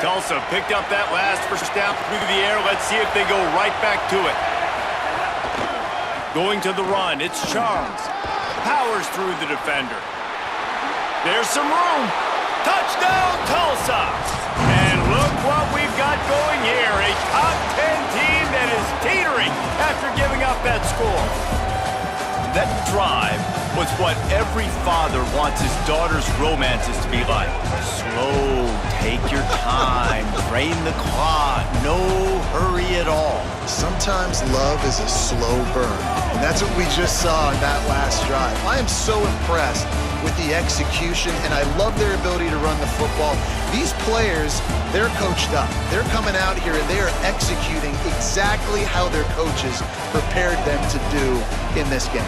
Tulsa picked up that last first down through the air. Let's see if they go right back to it. Going to the run, it's Charles. Powers through the defender. There's some room. Touchdown, Tulsa! And look what we've got going here. A top 10 team that is teetering after giving up that score. That drive was what every father wants his daughter's romances to be like. Slow, take your time, drain the clock, no hurry at all. Sometimes love is a slow burn, and that's what we just saw in that last drive. I am so impressed with the execution, and I love their ability to run the football. These players, they're coached up. They're coming out here, and they are executing exactly how their coaches prepared them to do in this game.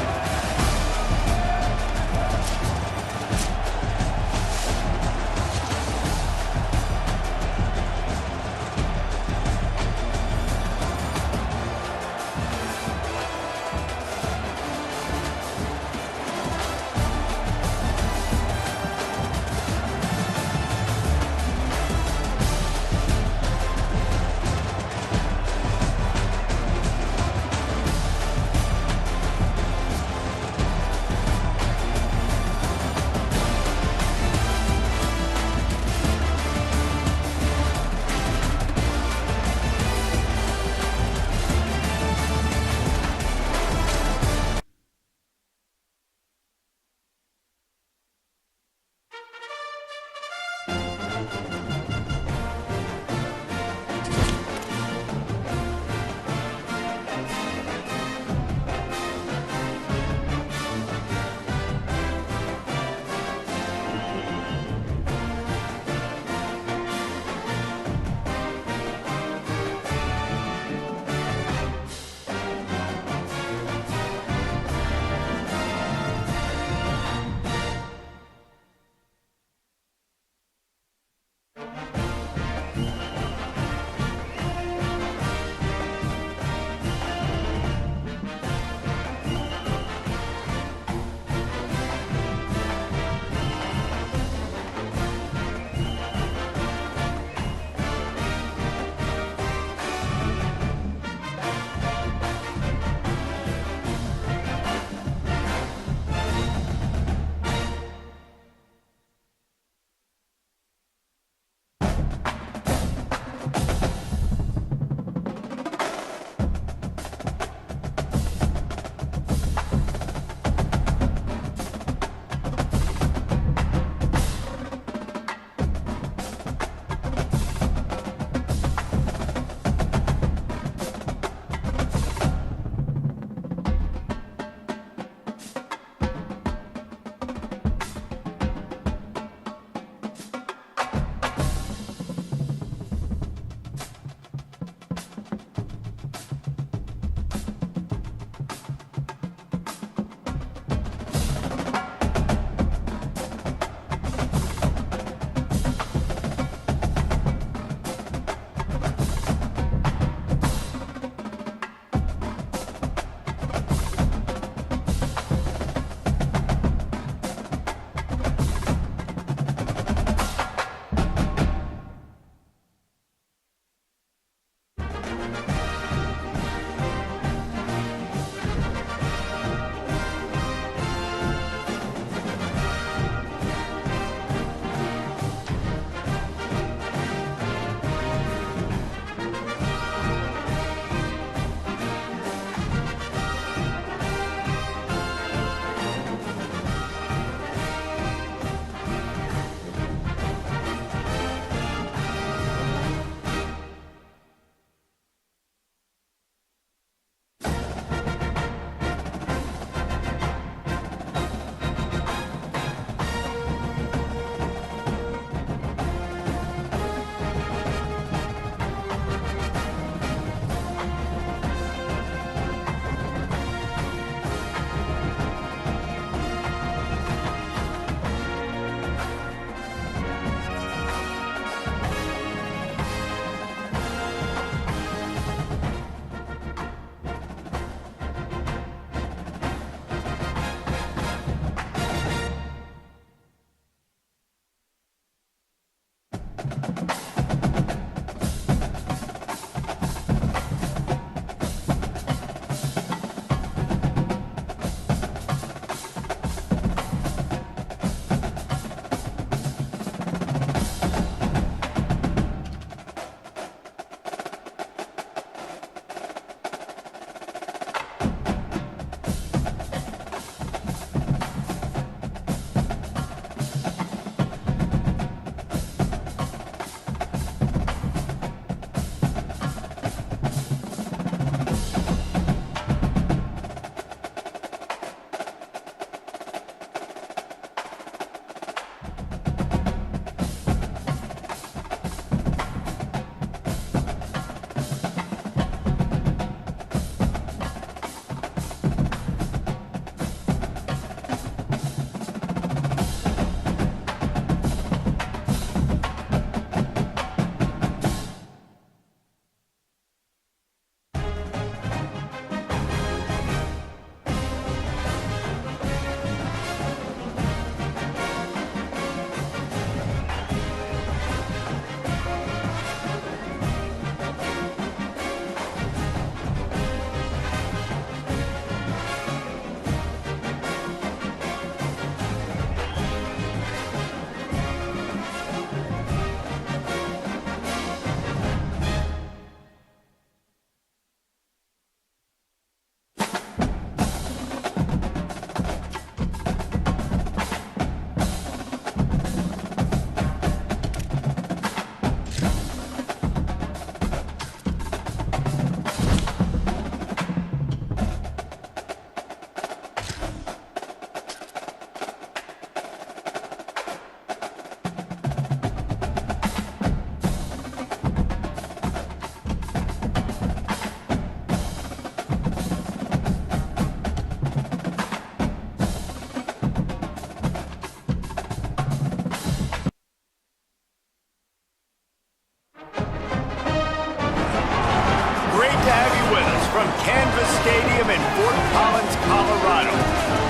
from Canvas Stadium in Fort Collins, Colorado.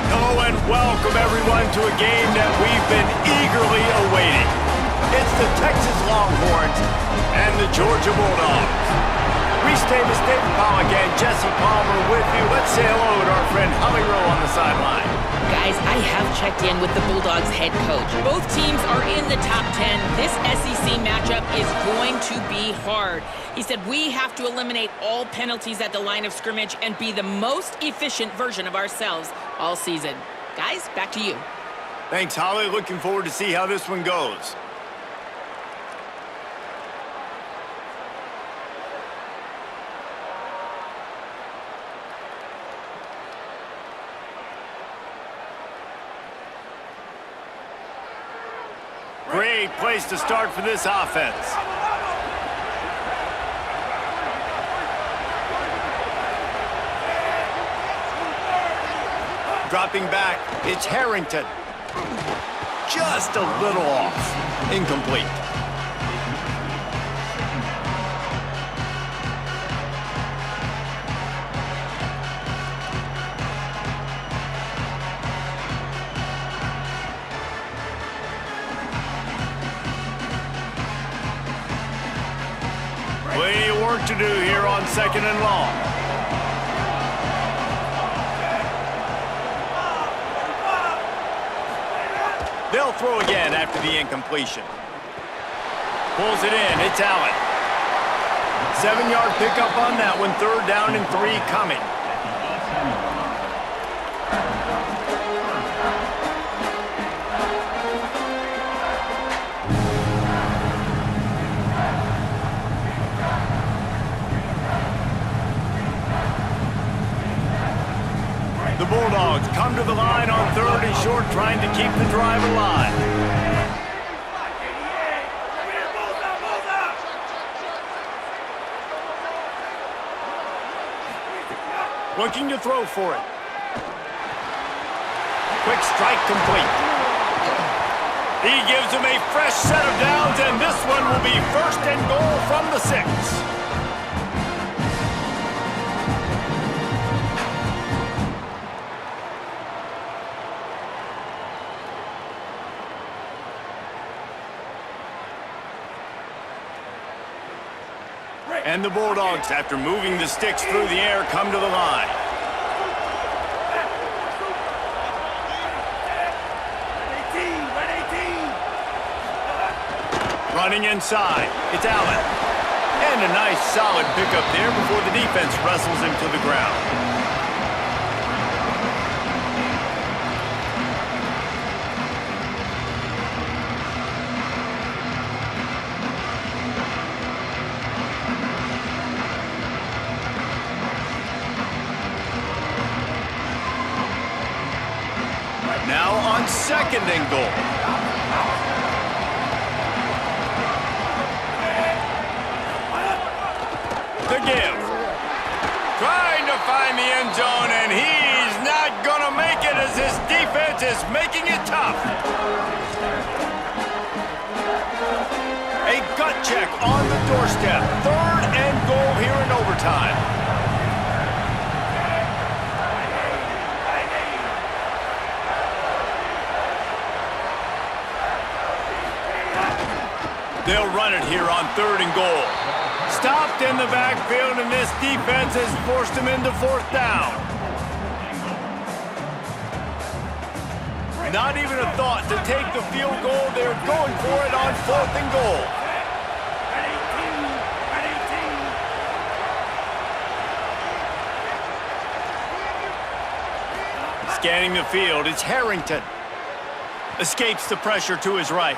Oh, and welcome everyone to a game that we've been eagerly awaiting. It's the Texas Longhorns and the Georgia Bulldogs. Reese Davis, David Pollock, and Jesse Palmer with you. Let's say hello to our friend Holly Rowe on the sideline. Guys, I have checked in with the Bulldogs head coach. Both teams are in the top 10. This SEC matchup is going to be hard. He said we have to eliminate all penalties at the line of scrimmage and be the most efficient version of ourselves all season. Guys, back to you. Thanks, Holly. Looking forward to see how this one goes. Great place to start for this offense. Dropping back, it's Harrington. Just a little off. Incomplete. Plenty of work to do here on 2nd and long. They'll throw again after the incompletion. Pulls it in. It's Allen. 7-yard pickup on that one. 3rd down and 3 coming. The Bulldogs come to the line on 3rd and short, trying to keep the drive alive. Looking to throw for it. Quick strike complete. He gives him a fresh set of downs, and this one will be 1st and goal from the 6. And the Bulldogs, after moving the sticks through the air, come to the line. Running inside, it's Allen. And a nice solid pickup there before the defense wrestles him to the ground. Now on 2nd and goal. The give. Trying to find the end zone, and he's not going to make it as his defense is making it tough. A gut check on the doorstep. 3rd and goal here in overtime. They'll run it here on 3rd and goal. Stopped in the backfield, and this defense has forced him into 4th down. Not even a thought to take the field goal. They're going for it on 4th and goal. Scanning the field, it's Harrington. Escapes the pressure to his right.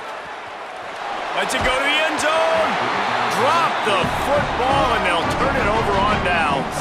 Lets it go to the end zone. Drop the football, and they'll turn it over on downs.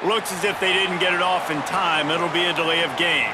Looks as if they didn't get it off in time. It'll be a delay of game.